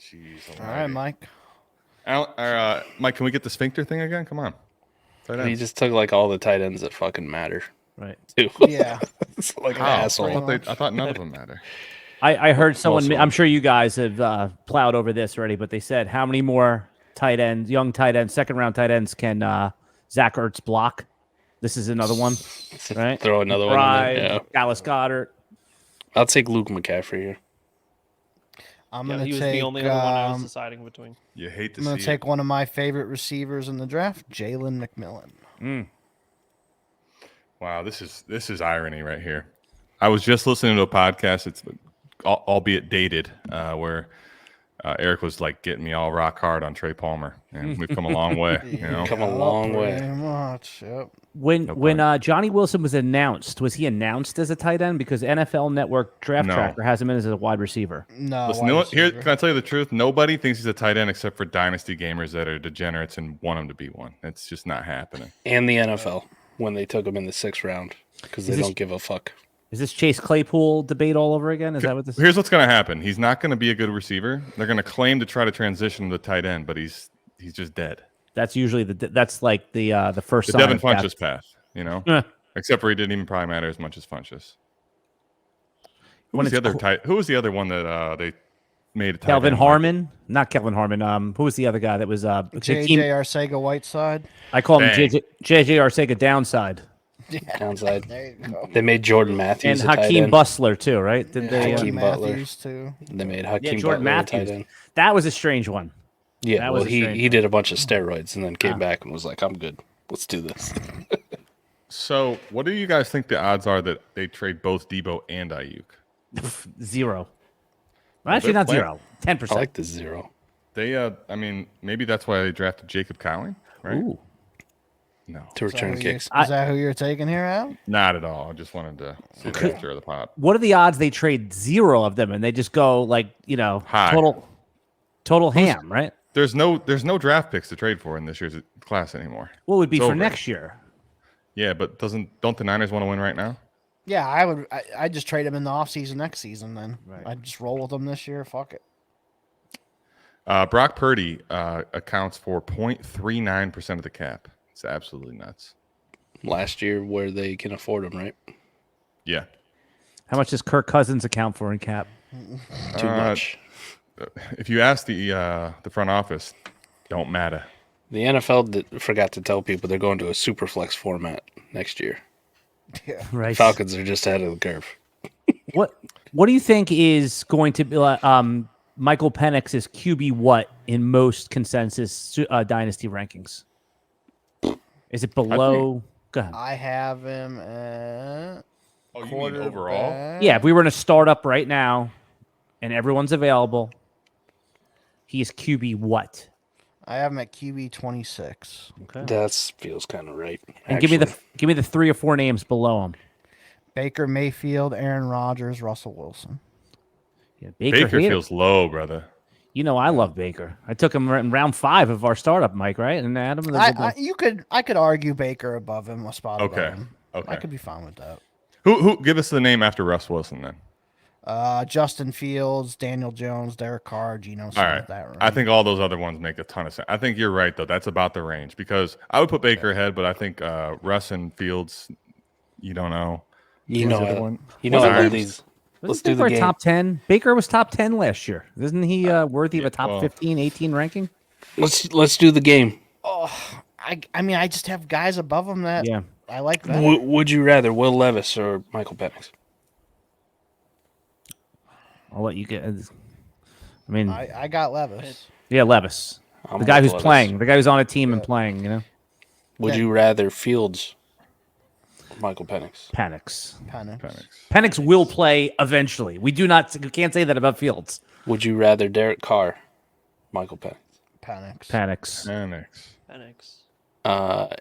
C: Jeez,
F: All right, Mike.
C: Mike, can we get the sphincter thing again? Come on. Tight
D: He
C: ends.
D: just took like all the tight ends that fucking matter.
B: Right.
D: Too.
F: Yeah.
D: It's like an
C: How?
D: asshole.
C: I thought none of them matter.
B: I heard someone.
C: Also-
B: I'm sure you guys have plowed over this already, but they said how many more tight ends, young tight ends, second round tight ends can Zach Ertz block? This is another one, right?
D: Throw another one in there. Yeah.
B: Dallas Goddard.
D: I'll take Luke McCaffrey here.
F: I'm
E: Yeah,
F: gonna
E: he was
F: take.
E: the only other one I was deciding between.
C: You hate to
F: I'm gonna
C: see
F: take one of my favorite receivers in the draft, Jalen McMillan.
C: Wow, this is irony right here. I was just listening to a podcast. It's albeit dated, where Eric was like getting me all rock hard on Trey Palmer, and we've come a long way. You know,
D: Come a long way.
F: Pretty much. Yep.
B: When Johnny Wilson was announced, was he announced as a tight end? Because NFL Network Draft
C: No.
B: Tracker has him in as a wide receiver.
F: No.
C: listen.
F: wide
C: Here,
F: receiver.
C: can I tell you the truth? Nobody thinks he's a tight end except for dynasty gamers that are degenerates and want him to be one. It's just not happening.
D: And the NFL when they took him in the 6th round because they
B: Is this-
D: don't give a fuck.
B: Is this Chase Claypool debate all over again? Is that what this?
C: Here's what's going to happen. He's not going to be a good receiver. They're going to claim to try to transition to tight end, but he's just dead.
B: That's usually that's like the first
C: The
B: sign
C: Devin
B: of death.
C: Funchess path, you know.
B: Eh.
C: Except for he didn't even probably matter as much as Funchess. Who
B: When
C: was the
B: it's
C: other Who was the other one that they made a tight
B: Kelvin
C: end?
B: Harmon, not Kelvin Harmon. Who was the other guy that was
F: JJ Arcega Whiteside.
B: I call him
C: Bang.
B: JJ Arcega downside,
D: Downside.
F: There you go.
D: They made Jordan Matthews
B: and
D: a tight
B: Hakeem
D: end.
B: Bustler too, right? Did they?
D: Hakeem Butler.
F: Matthews too.
D: They made
B: Yeah,
D: Hakeem
B: Jordan
D: Butler a tight
B: Matthews.
D: end.
B: That was a strange one.
D: Yeah,
B: That
D: well,
B: was a strange
D: he did a bunch of steroids and then came back and was like, I'm good. Let's do this.
C: So, what do you guys think the odds are that they trade both Debo and Ayuk?
B: 0. Well, actually,
C: they're
B: not
C: playing-
B: 0. 10%.
D: I like the 0.
C: They, I mean, maybe that's why they drafted Jacob Cowling, right?
B: Ooh.
C: No,
D: To
F: Is that
D: return
F: who you-
D: kicks.
F: Is that who you're taking here, Al?
C: not at all. I just wanted to see the picture of the pot.
B: What are the odds they trade 0 of them and they just go like
C: High.
B: total ham, right?
C: there's no draft picks to trade for in this year's class anymore.
B: What would be
C: It's
B: for
C: over.
B: next year?
C: Yeah, but don't the Niners want to win right now?
F: Yeah, I'd just trade him in the offseason next season then.
B: Right.
F: I'd just roll with him this year. Fuck it.
C: Brock Purdy accounts for 0.39% of the cap. It's absolutely nuts.
D: Last year, where they can afford him, right?
C: Yeah.
B: How much does Kirk Cousins account for in cap?
D: Too much.
C: If you ask the front office, don't matter.
D: The NFL forgot to tell people they're going to a super flex format next year.
F: Yeah.
B: Right.
D: Falcons are just ahead of the curve.
B: What do you think is going to be Michael Penix is QB what in most consensus dynasty rankings? Is it below? Go ahead.
F: I have him at
C: Oh, you mean overall?
B: Yeah, if we were in a startup right now and everyone's available, he is QB what?
F: I have him at QB 26.
B: Okay.
D: That feels kind of right.
B: And give me the 3 or 4 names below him.
F: Baker Mayfield, Aaron Rodgers, Russell Wilson.
B: Yeah,
C: Baker feels low, brother.
B: You know I love Baker. I took him in round 5 of our startup, Mike, right? And Adam.
F: I could argue Baker above him, a spot above
C: Okay.
F: him.
C: Okay.
F: I could be fine with that.
C: Who give us the name after Russ Wilson then?
F: Justin Fields, Daniel Jones, Derek Carr, Geno Smith.
C: All right.
F: That range.
C: I think all those other ones make a ton of sense. I think you're right though. That's about the range because I would put Baker ahead, but I think Russ and Fields, you don't know.
D: You
C: Who's the
D: know,
C: other one?
D: all these. Let's do the game.
B: Top 10. Baker was top 10 last year. Isn't he worthy of a top 15, 18 ranking?
D: Let's do the game.
F: Oh, I mean, I just have guys above him that I like that.
D: Would you rather Will Levis or Michael Penix?
B: I'll let you get. I mean,
F: I got Levis.
B: yeah, Levis,
D: I'm
B: the guy
D: with
B: who's
D: Levis.
B: playing, the guy who's on a team and playing. You know,
D: Would you rather Fields or Michael Penix?
B: Penix will play eventually. We can't say that about Fields.
D: Would you rather Derek Carr, Michael Penix?
B: Penix.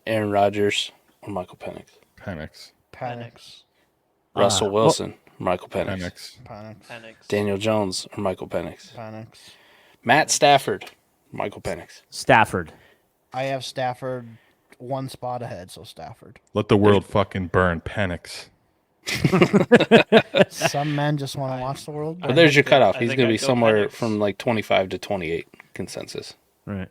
D: Aaron Rodgers or Michael Penix?
C: Penix.
D: Russell Wilson, Michael Penix. Daniel Jones or Michael Penix? Matt Stafford, Michael Penix.
B: Stafford.
F: I have Stafford one spot ahead, so Stafford.
C: Let the world fucking burn. Penix.
F: Some men just want to watch the world burn.
D: But there's your cutoff.
E: I
D: He's
E: think
D: going to
E: I'd
D: be
E: go
D: somewhere
E: Penix.
D: from like 25 to 28 consensus.
B: Right.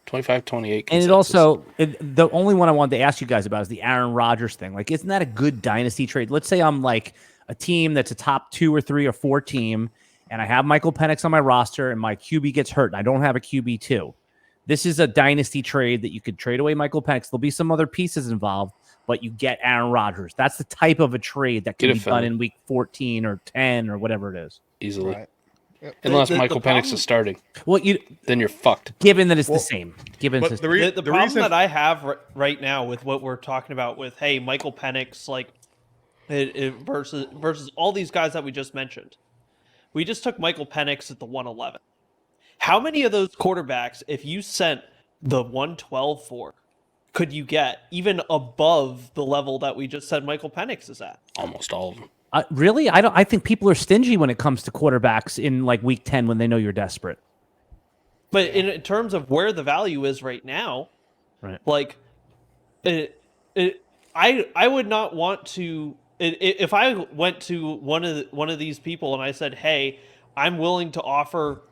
D: 25, 28
B: And
D: consensus.
B: it also, the only one I wanted to ask you guys about is the Aaron Rodgers thing. Like, isn't that a good dynasty trade? Let's say I'm like a team that's a top 2 or 3 or 4 team, and I have Michael Penix on my roster, and my QB gets hurt, and I don't have a QB 2. This is a dynasty trade that you could trade away Michael Penix. There'll be some other pieces involved, but you get Aaron Rodgers. That's the type of a trade that can
D: Get
B: be
D: it, Phil.
B: done in week 14 or 10 or whatever it is.
D: Easily.
F: Right.
D: Unless
E: The
D: Michael Penix
E: problem-
D: is starting.
B: Well,
D: Then you're fucked.
B: given that it's the same. Given
C: But
B: it's
C: the,
B: the,
C: re-
E: The
C: the
E: problem
C: reason
E: that I have right now with what we're talking about with Michael Penix versus all these guys that we just mentioned. We just took Michael Penix at the 111. How many of those quarterbacks, if you sent the 112 for, could you get even above the level that we just said Michael Penix is at?
D: Almost all of them.
B: really, I think people are stingy when it comes to quarterbacks in like week 10 when they know you're desperate.
E: But in terms of where the value is right now,
B: Right.
E: like, I would not want to. If I went to one of these people and I said, "Hey, I'm willing to offer,"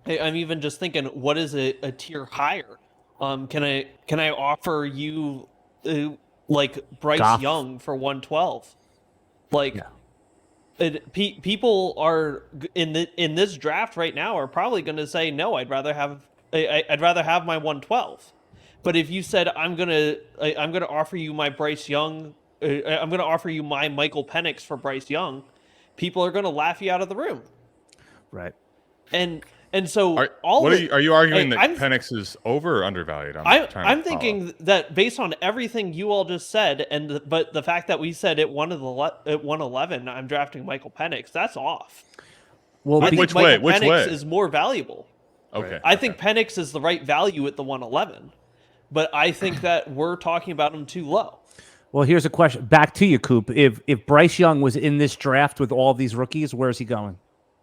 E: I'm even just thinking, what is a tier higher? Can I offer you like Bryce
B: Goff.
E: Young for 112? Like,
B: Yeah.
E: people are in this draft right now are probably going to say no. I'd rather have my 112. But if you said I'm gonna offer you my Bryce Young, I'm gonna offer you my Michael Penix for Bryce Young, people are gonna laugh you out of the room.
B: Right.
E: And so
C: are you arguing that
E: I'm-
C: Penix is over or undervalued?
E: I'm thinking that based on everything you all just said, but the fact that we said at 111, I'm drafting Michael Penix, that's off.
B: Well,
E: I think
C: Which way?
E: Michael
C: Which
E: Penix
C: way?
E: is more valuable.
C: Okay.
E: I think Penix is the right value at the 111, but I think that we're talking about him too low.
B: well, here's a question back to you, Coop. If Bryce Young was in this draft with all these rookies, where's he going?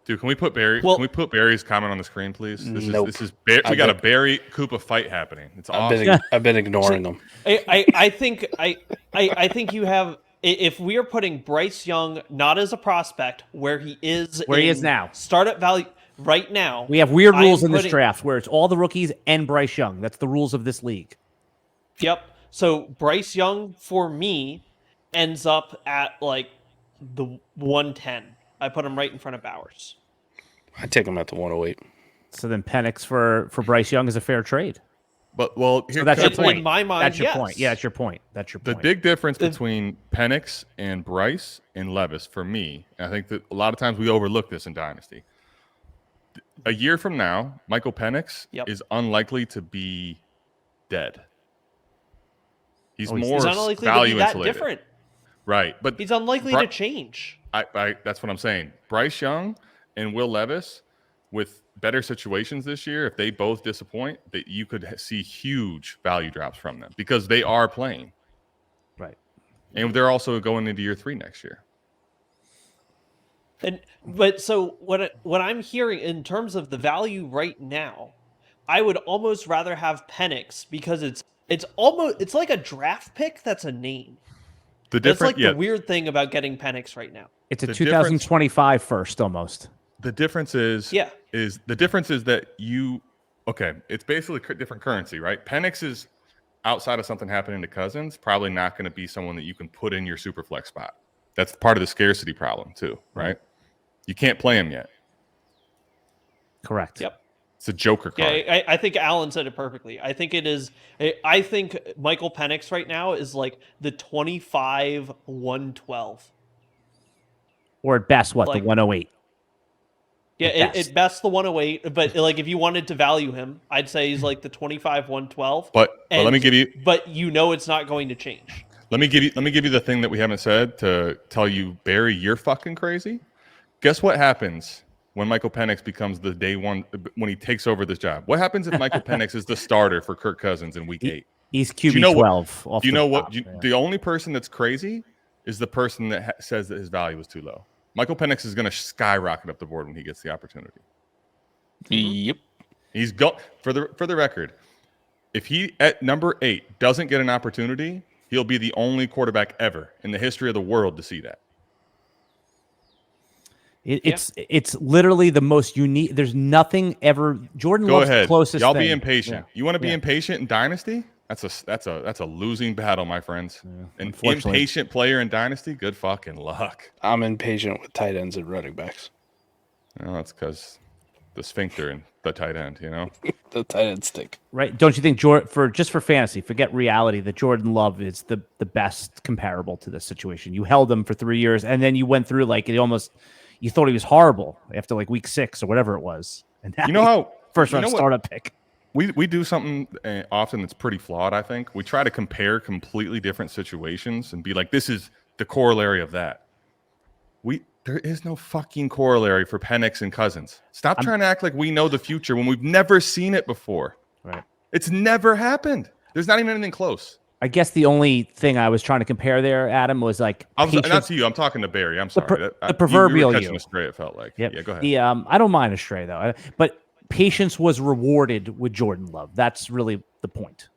C: Dude, can we put Barry?
E: Well-
C: can we put Barry's comment on the screen, please?
D: Nope.
C: We got a Barry Koopa fight happening. It's awesome.
D: I've been ignoring them.
E: I think you have. If we are putting Bryce Young not as a prospect, where he is
B: now,
E: startup value right now,
B: we have weird rules in this draft where it's all the rookies and Bryce Young. That's the rules of this league.
E: Yep. So Bryce Young for me ends up at like the 110. I put him right in front of Bowers.
D: I take him at the 108.
B: So then Penix for Bryce Young is a fair trade.
C: But well,
B: So that's your point.
E: In my mind,
B: that's your
E: yes.
B: point. Yeah, that's your point. That's your
C: the
B: point.
C: big difference between Penix and Bryce and Levis for me, and I think that a lot of times we overlook this in Dynasty. A year from now, Michael Penix is unlikely to be dead. He's more
E: unlikely
C: value
E: to be that
C: insulated.
E: different.
C: Right, but
E: he's unlikely to change.
C: That's what I'm saying. Bryce Young and Will Levis, with better situations this year, if they both disappoint, that you could see huge value drops from them because they are playing.
B: Right.
C: And they're also going into year 3 next year.
E: But so what I'm hearing in terms of the value right now, I would almost rather have Penix because it's like a draft pick that's a name. That's like the weird thing about getting Penix right now.
B: It's a 2025 first almost.
C: The difference is that it's basically different currency, right? Penix is outside of something happening to Cousins, probably not going to be someone that you can put in your super flex spot. That's part of the scarcity problem too, right? You can't play him yet.
B: Correct.
E: Yep.
C: It's a joker card.
E: Yeah, I think Alan said it perfectly. I think it is. I think Michael Penix right now is like the 25 112.
B: Or at best, the 108.
E: Yeah, at best the 108. But like, if you wanted to value him, I'd say he's like the 25 112.
C: But let me give you.
E: But it's not going to change.
C: Let me give you the thing that we haven't said to tell you, Barry, you're fucking crazy. Guess what happens when Michael Penix becomes the day one, when he takes over this job? What happens if Michael Penix is the starter for Kirk Cousins in week 8?
B: He's QB 12.
C: Do you know what? The only person that's crazy is the person that says that his value is too low. Michael Penix is going to skyrocket up the board when he gets the opportunity.
D: Yep.
C: He's for the record. If he at number 8 doesn't get an opportunity, he'll be the only quarterback ever in the history of the world to see that.
B: It's literally the most unique. There's nothing ever. Jordan Love's the closest.
C: Y'all
B: thing.
C: be impatient. You want to be impatient in Dynasty? That's a losing battle, my friends. Yeah, an impatient player in Dynasty, good fucking luck.
D: I'm impatient with tight ends and running backs.
C: Well, that's because the sphincter and the tight end,
D: the tight end stick.
B: Right? Don't you think, for fantasy, forget reality, that Jordan Love is the best comparable to this situation? You held him for 3 years, and then you went through you thought he was horrible after like week 6 or whatever it was. And now first round startup pick.
C: We do something often that's pretty flawed, I think. We try to compare completely different situations and be like, this is the corollary of that. There is no fucking corollary for Penix and Cousins. Stop trying to act like we know the future when we've never seen it before.
B: Right.
C: It's never happened. There's not even anything close.
B: I guess the only thing I was trying to compare there, Adam, was like
C: not to you. I'm talking to Barry. I'm sorry.
B: The proverbial
C: you were catching a stray, it felt like.
B: Yep.
C: Yeah, go ahead.
B: I don't mind a stray though, but patience was rewarded with Jordan Love. That's really the point.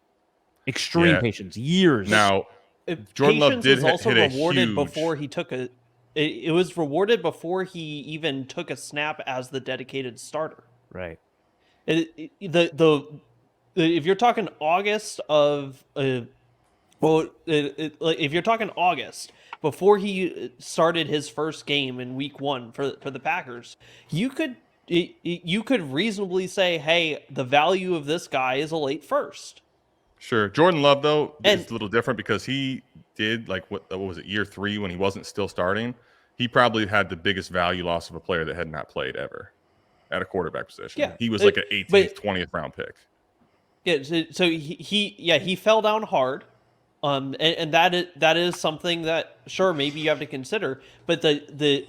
B: Extreme patience, years.
C: Now, Jordan Love did
E: was also
C: hit
E: rewarded
C: huge...
E: before he took a. It was rewarded before he even took a snap as the dedicated starter.
B: Right.
E: If you're talking August of if you're talking August before he started his first game in week 1 for the Packers, you could reasonably say, hey, the value of this guy is a late first.
C: Sure. Jordan Love, though, is a little different because he did, what was it, year 3 when he wasn't still starting? He probably had the biggest value loss of a player that had not played ever at a quarterback position.
E: Yeah,
C: he was like an 18th, 20th round pick.
E: Yeah, so he fell down hard. And that is something that sure maybe you have to consider, but the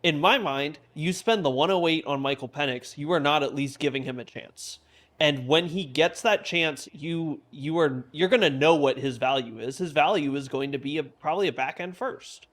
E: in my mind, you spend the 108 on Michael Penix, you are not at least giving him a chance. And when he gets that chance, you're going to know what his value is. His value is going to be probably a back end first.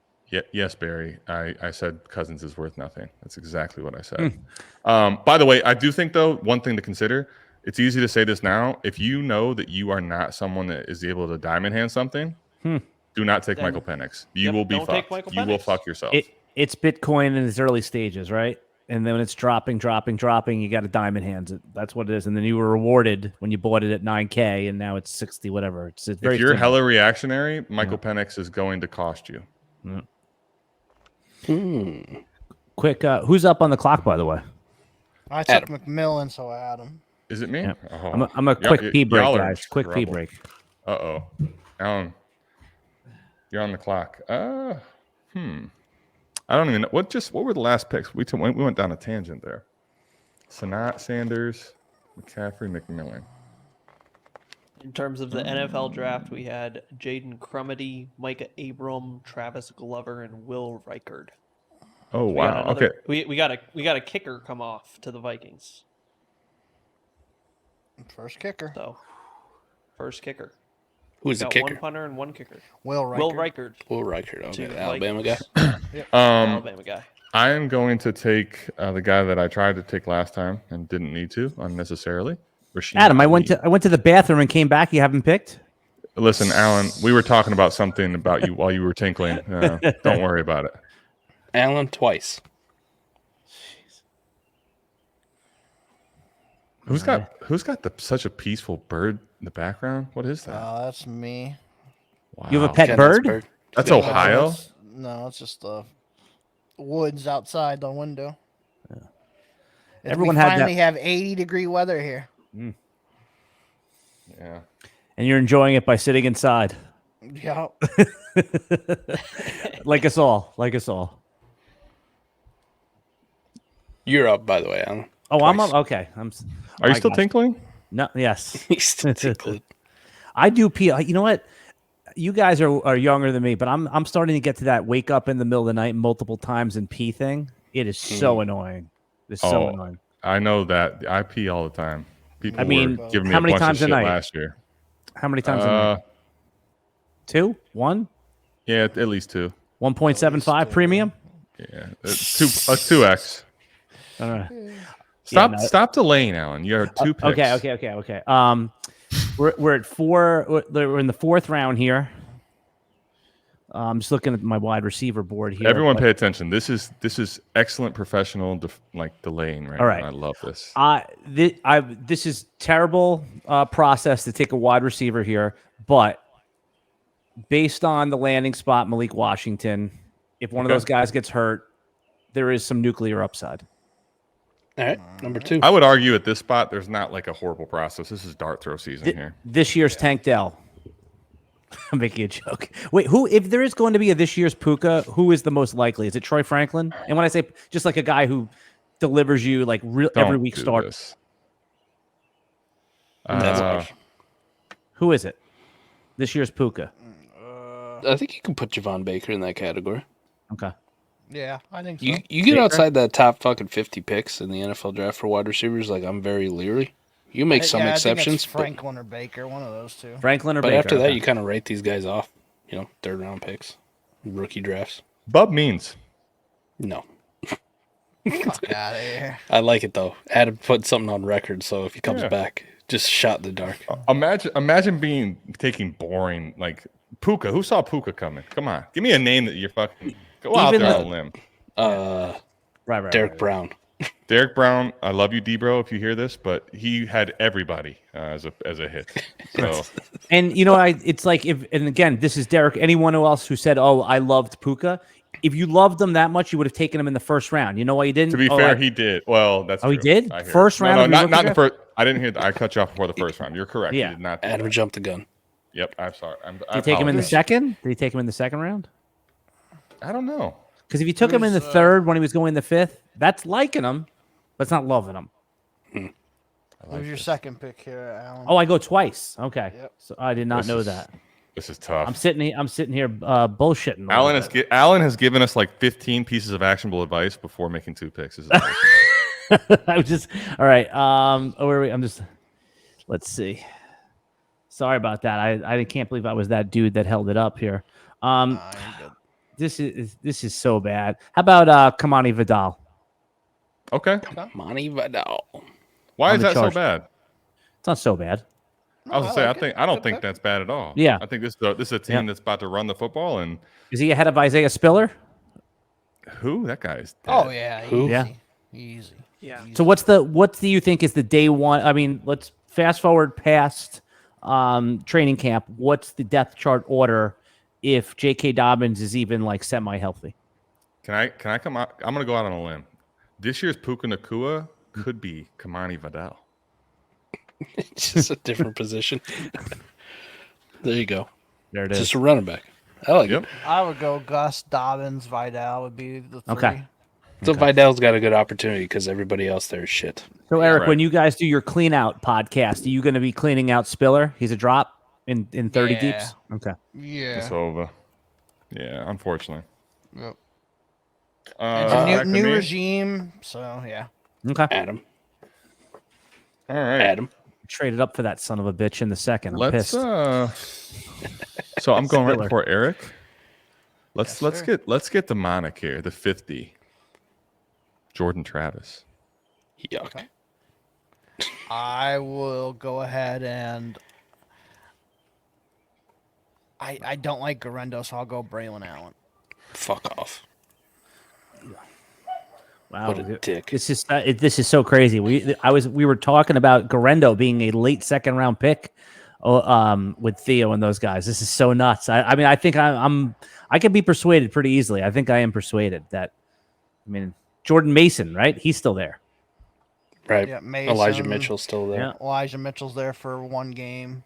C: Yes, Barry. I said Cousins is worth nothing. That's exactly what I said. By the way, I do think, though, one thing to consider, it's easy to say this now. If you know that you are not someone that is able to diamond hand something, do not take Michael Penix. You will be
E: don't take
C: fucked.
E: Michael
C: You will
E: Penix.
C: fuck yourself.
B: It's Bitcoin in its early stages, right? And then when it's dropping, you got to diamond hands it. That's what it is. And then you were rewarded when you bought it at 9K, and now it's 60, whatever. It's very
C: if you're
B: similar.
C: hella reactionary, Michael Penix is going to cost you.
B: Quick, who's up on the clock, by the way?
F: I took McMillan, so I had him.
C: Is it me?
B: Yeah.
C: Oh.
B: I'm a quick pee break,
C: y'all are
B: guys. Quick pee
C: trouble.
B: break.
C: Uh-oh. Alan, you're on the clock. I don't even know. What were the last picks? We went down a tangent there. Sanat, Sanders, McCaffrey, McMillan.
E: In terms of the NFL draft, we had Jaden Crumedy, Micah Abram, Travis Glover, and Will Reichard.
C: Oh,
E: We got
C: wow. Okay.
E: We got a kicker come off to the Vikings.
F: First kicker.
E: So, first kicker.
D: Who's the
E: Got
D: kicker?
E: one punter and one kicker.
F: Will Reichard.
E: Will Reichard,
D: Will Reichard. Okay,
E: To
D: the
E: the
D: Alabama guy.
E: Alabama guy.
C: I am going to take the guy that I tried to take last time and didn't need to unnecesserely. Rashid
B: Adam, I
C: Ali.
B: went to the bathroom and came back. You haven't picked?
C: Listen, Alan, we were talking about something about you while you were tinkling. Don't worry about it.
D: Allen twice.
C: Who's got such a peaceful bird in the background? What is that?
F: That's me.
C: Wow.
B: You have a pet
D: Kenneth's
B: bird?
C: That's
F: No,
C: Ohio?
F: it's just the woods outside the window.
B: Everyone
F: we
B: had
F: finally
B: that-
F: have 80-degree weather here.
C: Yeah.
B: And you're enjoying it by sitting inside.
F: Yeah.
B: Like us all. Like us all.
D: You're up, by the way, Allen.
B: Oh, I'm
D: Twice.
B: up. Okay.
C: Are you
B: I
C: still
B: got
C: tinkling?
B: No, yes.
D: He's still tickling.
B: I do pee. You know what? You guys are younger than me, but I'm starting to get to that wake up in the middle of the night multiple times and pee thing. It is so annoying. It's so annoying.
C: I know that. I pee all the time. People
B: I mean,
C: were giving me
B: how
C: a
B: many
C: bunch
B: times
C: of
B: a
C: shit
B: night?
C: last year.
B: How many times a night? 2? 1?
C: Yeah, at least 2.
B: 1.75 premium?
C: Yeah, 2x.
B: All right.
C: Stop delaying, Alan. You have 2 picks.
B: Okay. We're at 4. We're in the 4th round here. I'm just looking at my wide receiver board here.
C: Everyone, pay attention. This is excellent professional delaying right
B: All right.
C: now. I love this.
B: This is terrible process to take a wide receiver here, but based on the landing spot, Malik Washington, if one of those guys gets hurt, there is some nuclear upside.
D: All right, number 2.
C: I would argue at this spot, there's not like a horrible process. This is dart throw season here.
B: This year's Tank Dell. I'm making a joke. Wait, if there is going to be a this year's Puka, who is the most likely? Is it Troy Franklin? And when I say just like a guy who delivers you like every week start, who is it? This year's Puka.
D: I think you can put Javon Baker in that category.
B: Okay.
F: Yeah, I think so.
D: You get outside that top fucking 50 picks in the NFL draft for wide receivers, like I'm very leery. You make some
F: I think
D: exceptions,
F: it's Franklin or Baker, one of those two.
B: Franklin or
D: but
B: Baker.
D: after that,
B: okay.
D: you kind of rate these guys off. You know, 3rd round picks, rookie drafts.
C: Bub means.
D: No,
F: Fuck out of here.
D: I like it though. Adam put something on record, so if he comes
C: Yeah.
D: back, just shot in the dark.
C: Imagine taking boring like Puka. Who saw Puka coming? Come on, give me a name that you're fucking go out
B: Even
C: there
B: the-
C: on a limb.
B: Right.
D: Derek Brown.
C: Derek Brown, I love you, D-Bro, if you hear this, but he had everybody as a hit. So
B: And you know, it's like and again, this is Derek. Anyone else who said, "Oh, I loved Puka," if you loved him that much, you would have taken him in the 1st round. You know why you didn't?
C: to be fair, he did. Well, that's
B: he
C: true.
B: did?
C: I hear.
B: First round
C: No,
B: of your
C: not
B: rookie
C: the first. I didn't hear that. I cut you off before the 1st round. You're correct.
B: Yeah.
C: He did not. Do
D: Adam
C: that.
D: jumped the gun.
C: Yep. I'm sorry.
B: Did you take him in the 2nd? Did he take him in the 2nd round?
C: I don't know.
B: Because if you took him in the 3rd when he was going the 5th, that's liking him, but it's not loving him.
F: Who's your second pick here, Alan?
B: Oh, I go twice. Okay,
F: Yep.
B: so I did not
C: This
B: know
C: is-
B: that.
C: This is tough.
B: I'm sitting here bullshitting. a
C: Alan
B: little bit.
C: Alan has given us like 15 pieces of actionable advice before making 2 picks. This is awesome.
B: I was just all right. Where are we? I'm just. Let's see. Sorry about that. I can't believe I was that dude that held it up here. This is so bad. How about Kamani Vidal?
C: Okay.
D: Monty Vidal.
C: Why
B: On
C: is
B: the
C: that so
B: Chargers.
C: bad?
B: It's not so bad.
C: I was gonna say, I don't
F: Good
C: think
F: pick.
C: that's bad at all.
B: Yeah.
C: I think this is a team that's about to run the football, and
B: Is he ahead of Isaiah Spiller?
C: who that guy is dead.
F: Oh yeah,
D: Who?
F: easy,
B: Yeah.
F: easy.
E: Yeah.
B: So what do you think is the day one? I mean, let's fast forward past training camp. What's the depth chart order if J.K. Dobbins is even like semi-healthy?
C: Can I come out? I'm gonna go out on a limb. This year's Puka Nakua could be Kamani Vidal.
D: It's just a different position. There you go.
B: There it
D: Just a running back. I like
C: Yep.
D: it.
F: I would go Gus, Dobbins, Vidal would be the three.
B: Okay.
D: So Vidal's got a good opportunity because everybody else there is shit.
B: So Eric,
C: Right.
B: when you guys do your clean out podcast, are you going to be cleaning out Spiller? He's a drop in 30
F: Yeah.
B: deeps. Okay.
F: Yeah.
C: It's over. Yeah, unfortunately.
F: Yep. It's
C: back
F: a
C: to
F: new
C: me?
F: regime, so yeah.
B: Okay.
D: Adam.
C: All right.
D: Adam.
B: Traded up for that son of a bitch in the second. I'm
C: Let's.
B: pissed.
C: So I'm going right
B: Spiller.
C: before Eric. Let's
F: sir.
C: get demonic here. The 50. Jordan Travis.
D: Yuck.
F: I will go ahead and I don't like Garendo, so I'll go Braylon Allen.
D: Fuck off.
B: Wow.
D: What a dick.
B: This is so crazy. We were talking about Garendo being a late second round pick with Theo and those guys. This is so nuts. I mean, I think I can be persuaded pretty easily. I think I am persuaded that. I mean, Jordan Mason, right? He's still there.
D: Right.
F: Yeah, Mason,
D: Elijah Mitchell's still there.
B: Yeah.
F: Elijah Mitchell's there for one game.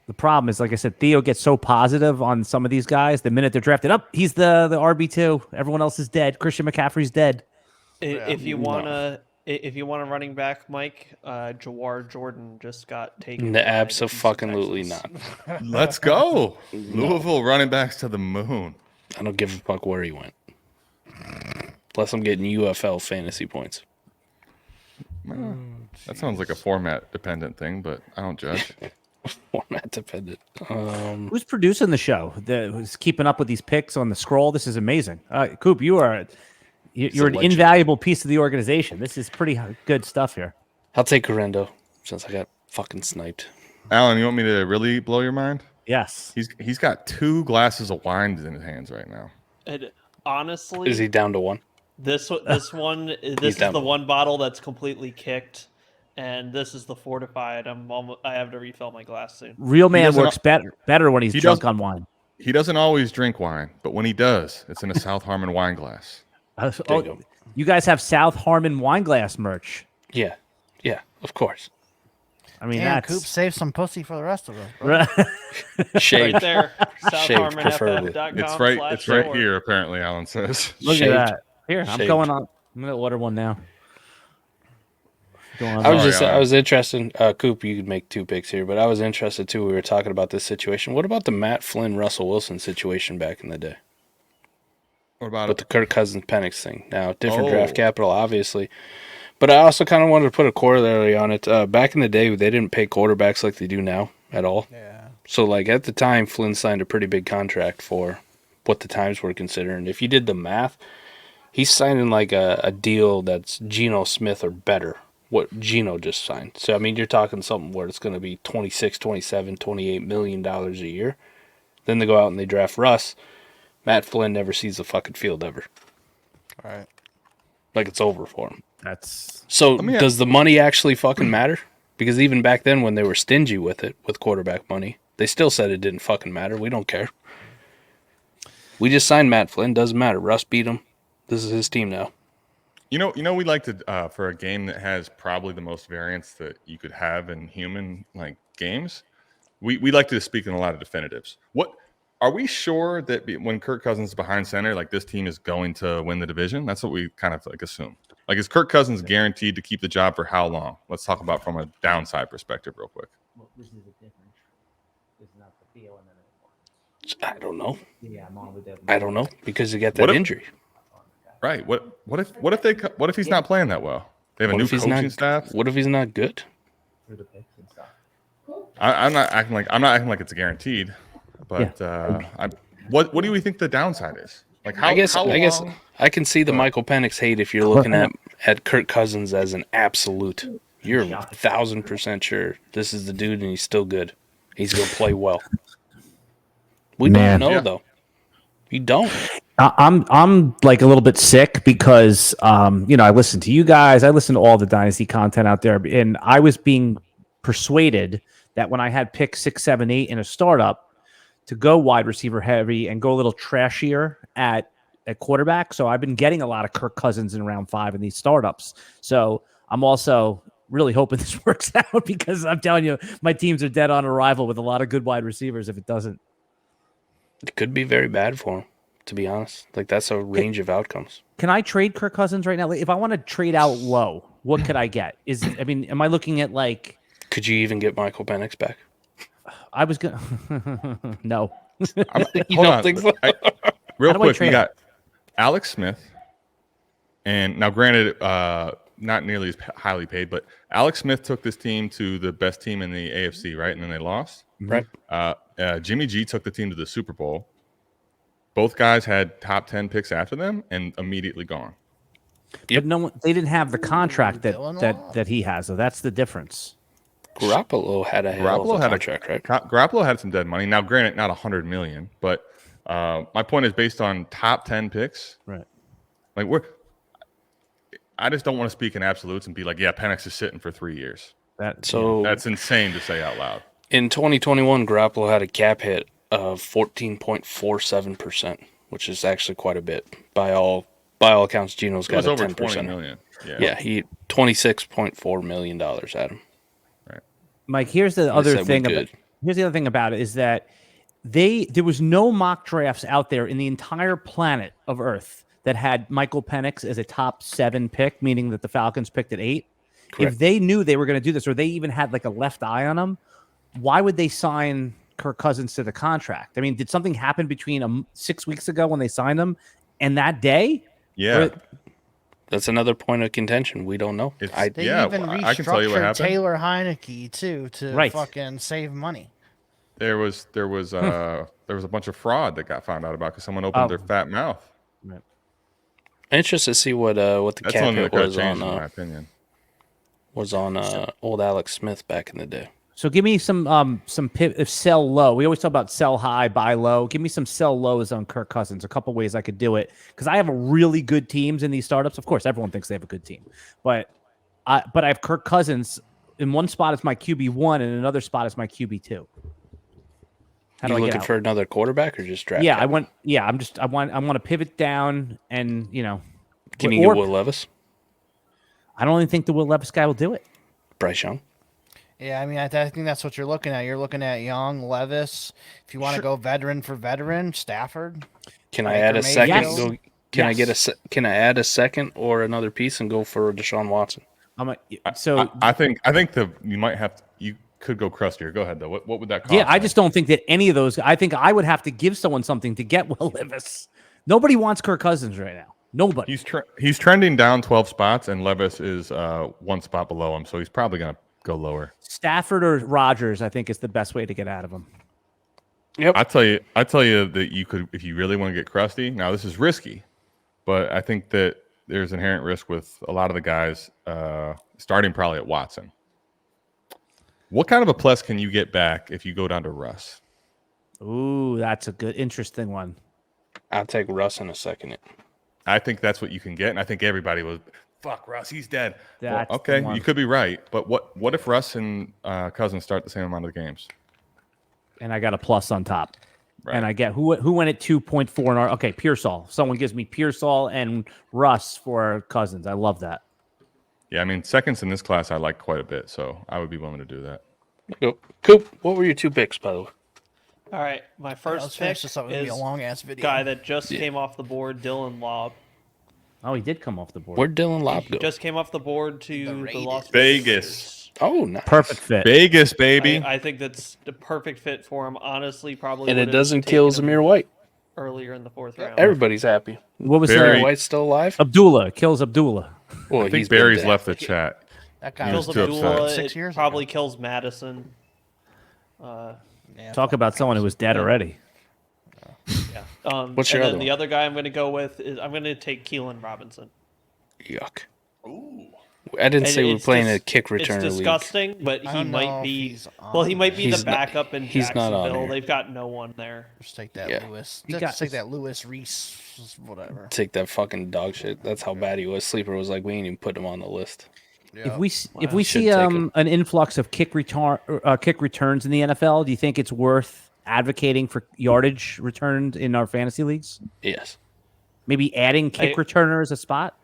B: The problem is, like I said, Theo gets so positive on some of these guys. The minute they're drafted up, he's the RB2. Everyone else is dead. Christian McCaffrey's dead.
E: If you wanna running back, Mike, Jawar Jordan just got taken. by the Houston
D: Abso-fucking-lutely
E: Texans.
D: not.
C: Let's go. Louisville running backs to the moon.
D: I don't give a fuck where he went. Plus, I'm getting UFL fantasy points.
C: That sounds like a format dependent thing, but I don't judge.
D: Format dependent.
B: Who's producing the show? Who's keeping up with these picks on the scroll? This is amazing. Coop, you're an
D: legend.
B: invaluable piece of the organization. This is pretty good stuff here.
D: I'll take Garendo since I got fucking sniped.
C: Alan, you want me to really blow your mind?
B: Yes.
C: He's got 2 glasses of wine in his hands right now.
E: And honestly,
D: Is he down to one?
E: this one is
D: down
E: the
D: to
E: one bottle that's completely kicked, and this is the fortified. I have to refill my glass soon.
B: Real man
C: doesn't-
B: works better when he's
C: He
B: drunk
C: doesn't-
B: on wine.
C: He doesn't always drink wine, but when he does, it's in a South Harmon wine glass.
D: There you go.
B: You guys have South Harmon wine glass merch.
D: Yeah. Yeah, of course.
B: I mean,
F: Damn,
B: that's
F: Coop saved some pussy for the rest of us. Bro.
D: Shaved.
E: Right there,
D: Shaved, preferably.
C: It's right here, apparently, Alan says.
B: Look
D: Shaved.
B: at that. Here, I'm
D: Shaved.
B: going on. I'm gonna order one now. Going on.
C: Sorry,
D: I was interested. Coop, you could make 2 picks here, but I was interested too. We were talking about this situation. What about the Matt Flynn, Russell Wilson situation back in the day?
C: What about
D: With
C: it?
D: the Kirk Cousins Penix thing. Now, different
C: Oh.
D: draft capital, obviously. But I also kind of wanted to put a corollary on it. Back in the day, they didn't pay quarterbacks like they do now at all.
F: Yeah.
D: So, like, at the time, Flynn signed a pretty big contract for what the times were considering. If you did the math, he's signing, like, a deal that's Geno Smith or better, what Geno just signed. So, I mean, you're talking something where it's going to be $26, $27, $28 million a year. Then they go out and they draft Russ. Matt Flynn never sees the fucking field ever.
F: All right.
D: Like, it's over for him.
B: That's
D: So
C: me
D: does the money actually fucking matter? Because even back then when they were stingy with it, with quarterback money, they still said it didn't fucking matter. We don't care. We just signed Matt Flynn. Doesn't matter. Russ beat him. This is his team now.
C: You know, we like to for a game that has probably the most variance that you could have in human like games. We like to speak in a lot of definitives. What are we sure that when Kirk Cousins is behind center, like this team is going to win the division? That's what we kind of like assume. Like, is Kirk Cousins guaranteed to keep the job for how long? Let's talk about from a downside perspective real quick.
D: I don't know. I don't know because you get that
C: What if-
D: injury.
C: Right. What if he's not playing that well? They have a
D: What
C: new
D: if he's
C: coaching
D: not?
C: staff.
D: What if he's not good?
C: I'm not acting like it's guaranteed, but what do we think the downside is? Like how
D: I guess
C: long?
D: I can see the Michael Penix hate if you're looking at Kirk Cousins as an absolute. You're 1,000% sure this is the dude and he's still good. He's gonna play well. We don't know though. You don't.
B: I'm like a little bit sick because I listen to you guys, I listen to all the Dynasty content out there, and I was being persuaded that when I had pick 6, 7, 8 in a startup to go wide receiver heavy and go a little trashier at quarterback. So I've been getting a lot of Kirk Cousins in round 5 in these startups. So I'm also really hoping this works out because I'm telling you, my teams are dead on arrival with a lot of good wide receivers if it doesn't.
D: It could be very bad for him, to be honest. Like, that's a range of outcomes.
B: Can I trade Kirk Cousins right now? Like, if I want to trade out low, what could I get? Am I looking at like...
D: Could you even get Michael Penix back?
B: I was going to... No.
D: You don't think so?
C: Real quick, we got Alex Smith. And now, granted, not nearly as highly paid, but Alex Smith took this team to the best team in the AFC, right? And then they lost.
D: Right.
C: Jimmy G took the team to the Super Bowl. Both guys had top 10 picks after them and immediately gone.
B: But they didn't have the contract that he has, so that's the difference.
D: Garoppolo had a hell of a contract, right?
C: Garoppolo had some dead money. Now, granted, not $100 million, but my point is based on top 10 picks.
B: Right.
C: Like I just don't want to speak in absolutes and be like, yeah, Penix is sitting for 3 years. That's insane to say out loud.
D: In 2021, Garoppolo had a cap hit of 14.47%, which is actually quite a bit. By all accounts, Geno's got a 10%.
C: It was over $20 million.
D: Yeah, he $26.4 million at him.
C: Right.
B: Mike, here's the other thing about it is that there was no mock drafts out there in the entire planet of Earth that had Michael Penix as a top 7 pick, meaning that the Falcons picked at 8. Correct. If they knew they were going to do this, or they even had like a left eye on him, why would they sign Kirk Cousins to the contract? I mean, did something happen between 6 weeks ago when they signed him and that day?
C: Yeah.
D: That's another point of contention. We don't know.
F: I can tell you what happened. Taylor Heineke too to fucking save money.
C: There was a bunch of fraud that got found out about because someone opened their fat mouth.
B: Right.
D: Interested to see what the cap hit was on.
C: In my opinion,
D: was on old Alex Smith back in the day.
B: So give me some if sell low. We always talk about sell high, buy low. Give me some sell lows on Kirk Cousins. A couple ways I could do it because I have really good teams in these startups. Of course, everyone thinks they have a good team, but I have Kirk Cousins in one spot as my QB1 and another spot as my QB2.
D: How do I looking for another quarterback or just draft?
B: Yeah, I want to pivot down and
D: Can you get Will Levis?
B: I don't even think the Will Levis guy will do it.
D: Bryce Young.
F: Yeah, I mean, I think that's what you're looking at. You're looking at Young, Levis. If you want to go veteran for veteran, Stafford.
D: Can I add a second? Yes. Can I add a second or another piece and go for Deshaun Watson?
C: I think you could go crustier. Go ahead though. What would that cost?
B: Yeah, I just don't think that any of those. I think I would have to give someone something to get Will Levis. Nobody wants Kirk Cousins right now. Nobody.
C: He's trending down 12 spots, and Levis is 1 spot below him, so he's probably going to go lower.
B: Stafford or Rodgers, I think, is the best way to get out of him.
D: Yep.
C: I tell you that you could, if you really want to get crusty. Now this is risky, but I think that there's inherent risk with a lot of the guys starting probably at Watson. What kind of a plus can you get back if you go down to Russ?
B: Ooh, that's a good, interesting one.
D: I'll take Russ in a second.
C: I think that's what you can get, and I think everybody was, fuck, Russ, he's dead.
B: Well,
C: okay, you could be right, but what if Russ and Cousins start the same amount of games?
B: And I got a plus on top.
C: Right.
B: And I get who went at 2.4 in our Pearsall. Someone gives me Pearsall and Russ for Cousins. I love that.
C: Yeah, I mean, seconds in this class I like quite a bit, so I would be willing to do that.
D: Coop, what were your 2 picks, by the way?
E: All right, my first pick is
F: a long-ass video.
E: Guy that just came off the board, Dylan Lobb.
B: Oh, he did come off the board.
D: Where'd Dylan Lobb go?
E: Just came off the board to the Las
C: Vegas.
D: Oh, nice.
B: Perfect fit.
C: Vegas, baby.
E: I think that's the perfect fit for him. Honestly, probably.
D: And it doesn't kill Zamir White.
E: Earlier in the 4th round.
D: Everybody's happy.
B: What was
D: Zamir White still alive?
B: Abdullah kills Abdullah.
C: Well, I think Barry's left the chat.
F: That guy
E: kills
F: was
E: Abdullah.
F: 6 years
E: probably
F: ago.
E: kills Madison.
B: Talk about someone who was dead already.
E: Yeah.
D: What's your
E: and
D: other
E: then the
D: one?
E: other guy I'm going to go with is I'm going to take Keelan Robinson.
D: Yuck. I didn't say we're
E: It's
D: playing a
E: dis-
D: kick returner
E: It's
D: league.
E: disgusting, but
F: I
E: he
F: don't know
E: might
F: if
E: be.
F: he's
E: Well, he
F: on
E: might be
F: there.
E: the backup in
D: he's not on
E: Jacksonville.
D: here.
E: They've got no one there.
F: Just take that
D: Yeah.
F: Lewis.
B: He
F: Just
B: got-
F: take that Lewis Reese, whatever.
D: Take that fucking dog shit. That's how bad he was. Sleeper was like, we ain't even put him on the list.
B: If we
D: Should
B: see
D: take him.
B: an influx of kick returns in the NFL, do you think it's worth advocating for yardage returned in our fantasy leagues?
D: Yes.
B: Maybe adding kick returner as a spot?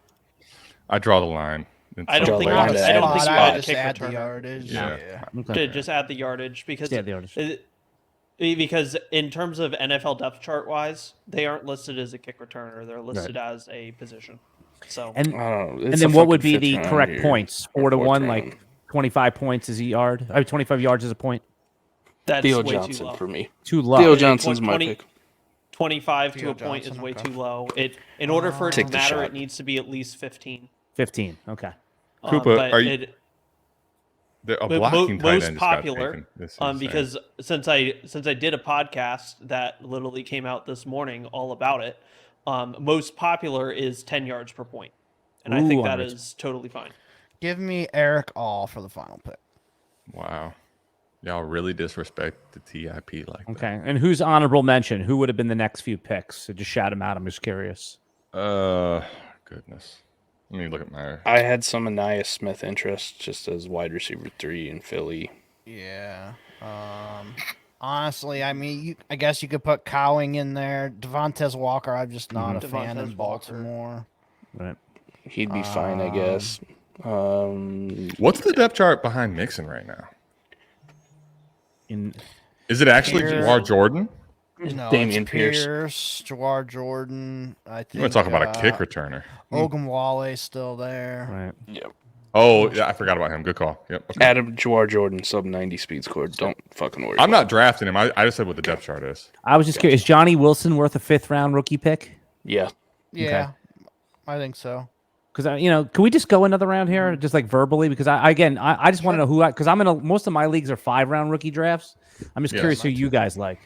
C: I draw the line.
E: I don't think.
D: Draw the line
E: I don't
D: at
E: think
D: the
E: you
D: spot.
E: add a
F: just
E: kick
F: add the
E: returner.
F: yardage.
C: Yeah.
B: Okay.
E: Just add the yardage because
B: Yeah, the yardage.
E: because in terms of NFL depth chart wise, they aren't listed as a kick returner. They're listed as a position. So
B: And
D: I don't know.
B: and
D: It's a
B: then what would
D: fucking
B: be the
D: fifth
B: correct
D: round here.
B: points?
D: Or
B: 4 to
D: fourth
B: 1,
D: round.
B: like 25 points is a yard. 25 yards is a point.
E: that's
D: Theo
E: way too
D: Johnson
E: low.
D: for me.
B: Too low.
D: Theo Johnson's my
E: 20
D: pick.
E: 25 to
F: Theo
E: a point
F: Johnson,
E: is way
F: okay.
E: too low. In order for it to
D: Take the
E: matter,
D: shot.
E: it needs to be at least 15.
B: 15. Okay.
C: Koopa,
E: but
C: are you- A
E: but
C: blocking tight
E: most
C: end just got
E: popular,
C: taken. This is insane.
E: because since I did a podcast that literally came out this morning all about it, most popular is 10 yards per point, and I
B: Ooh,
E: think that
B: Andres.
E: is totally fine.
F: Give me Eric All for the final pick.
C: Wow. Y'all really disrespect the TIP like that.
B: Okay. And who's honorable mention? Who would have been the next few picks? So just shout them out. I'm just curious.
C: Goodness. Let me look at my.
D: I had some Anaya Smith interest just as wide receiver 3 in Philly.
F: Yeah. Honestly, I mean, I guess you could put Cowing in there. Devontae Walker, I'm just not a fan
E: Devontae
F: in
E: Walker.
F: Baltimore.
B: Right.
D: He'd be fine, I guess.
C: What's the depth chart behind Mixon right now?
B: In
C: Is it actually
F: Here-
C: Jawar Jordan?
F: No,
D: Damian
F: it's
D: Pierce.
F: Jawar Jordan. I think.
C: You want to talk about a kick returner?
F: Ogunwale's still there.
B: right.
D: Yep.
C: Oh, yeah, I forgot about him. Good call. Yep. Okay.
D: Adam Jawar Jordan, sub 90 speed score. Don't fucking worry.
C: I'm
D: about
C: not drafting him. I just said what the depth chart is.
B: I was just curious. Is Johnny Wilson worth a 5th round rookie pick?
D: it. Yeah.
F: Yeah, I think so.
B: Because can we just go another round here, just like verbally? Because I just want to know who because I'm in most of my leagues are 5-round rookie drafts. I'm just
C: Yes.
B: curious who you guys like.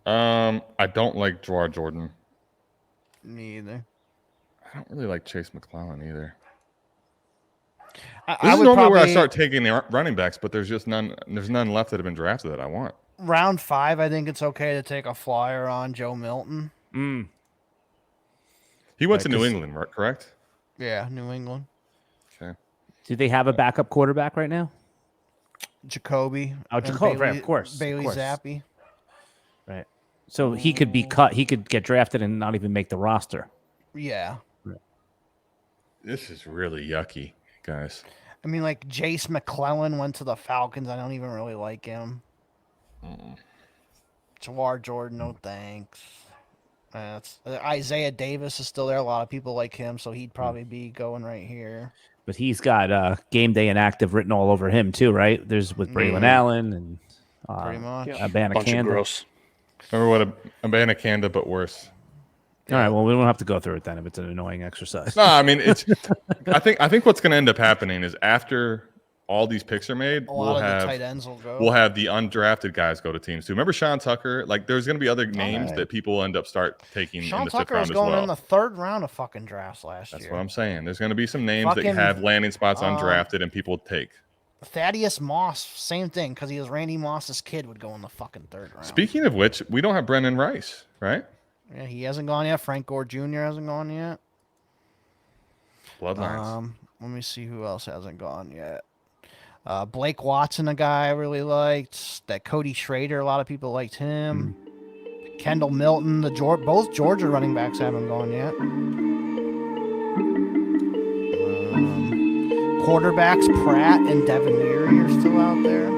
C: I don't like Jawar Jordan.
F: Me either.
C: I don't really like Chase McClellan either.
F: I
C: This is
F: would
C: normally where I
F: probably-
C: start taking the running backs, but there's just none. There's none left that have been drafted that I want.
F: round 5. I think it's okay to take a flyer on Joe Milton.
C: He went to
B: Right,
C: New
B: 'cause-
C: England, right? Correct.
F: Yeah, New England.
C: Okay.
B: Do they have a backup quarterback right now?
F: Jacoby.
B: Oh,
F: and
B: Jacoby, right, of course, of
F: Bailey
B: course.
F: Zappi.
B: Right. So he could be cut. He could get drafted and not even make the roster.
F: Yeah.
C: This is really yucky, guys.
F: I mean, like Jace McClellan went to the Falcons. I don't even really like him. Jawar Jordan, no thanks. Isaiah Davis is still there. A lot of people like him, so he'd probably be going right here.
B: But he's got game day inactive written all over him too, right? There's with Braylon Allen and
F: Pretty much.
B: Abanikanda.
D: Bunch of gross.
C: Remember what a Banakanda, but worse.
B: All right, well, we don't have to go through it then if it's an annoying exercise.
C: No, I mean it's. I think what's going to end up happening is after all these picks are made,
F: A lot of the tight ends will go.
C: we'll have the undrafted guys go to teams too. Remember Sean Tucker? Like there's going to be other names that people end up start taking in
F: Sean
C: the 5th
F: Tucker
C: round
F: was
C: as
F: going
C: well.
F: in the 3rd round of fucking drafts last
C: That's
F: year.
C: what I'm saying. There's going to be some names
F: Fucking,
C: that have landing spots undrafted and people take.
F: Thaddeus Moss, same thing, because he was Randy Moss's kid, would go in the fucking 3rd round.
C: Speaking of which, we don't have Brendan Rice, right?
F: Yeah, he hasn't gone yet. Frank Gore Jr. hasn't gone yet.
C: Bloodlines.
F: Let me see who else hasn't gone yet. Blake Watson, a guy I really liked. That Cody Schrader, a lot of people liked him. Kendall Milton, both Georgia running backs haven't gone yet. Quarterbacks Pratt and Devin Leary are still out there.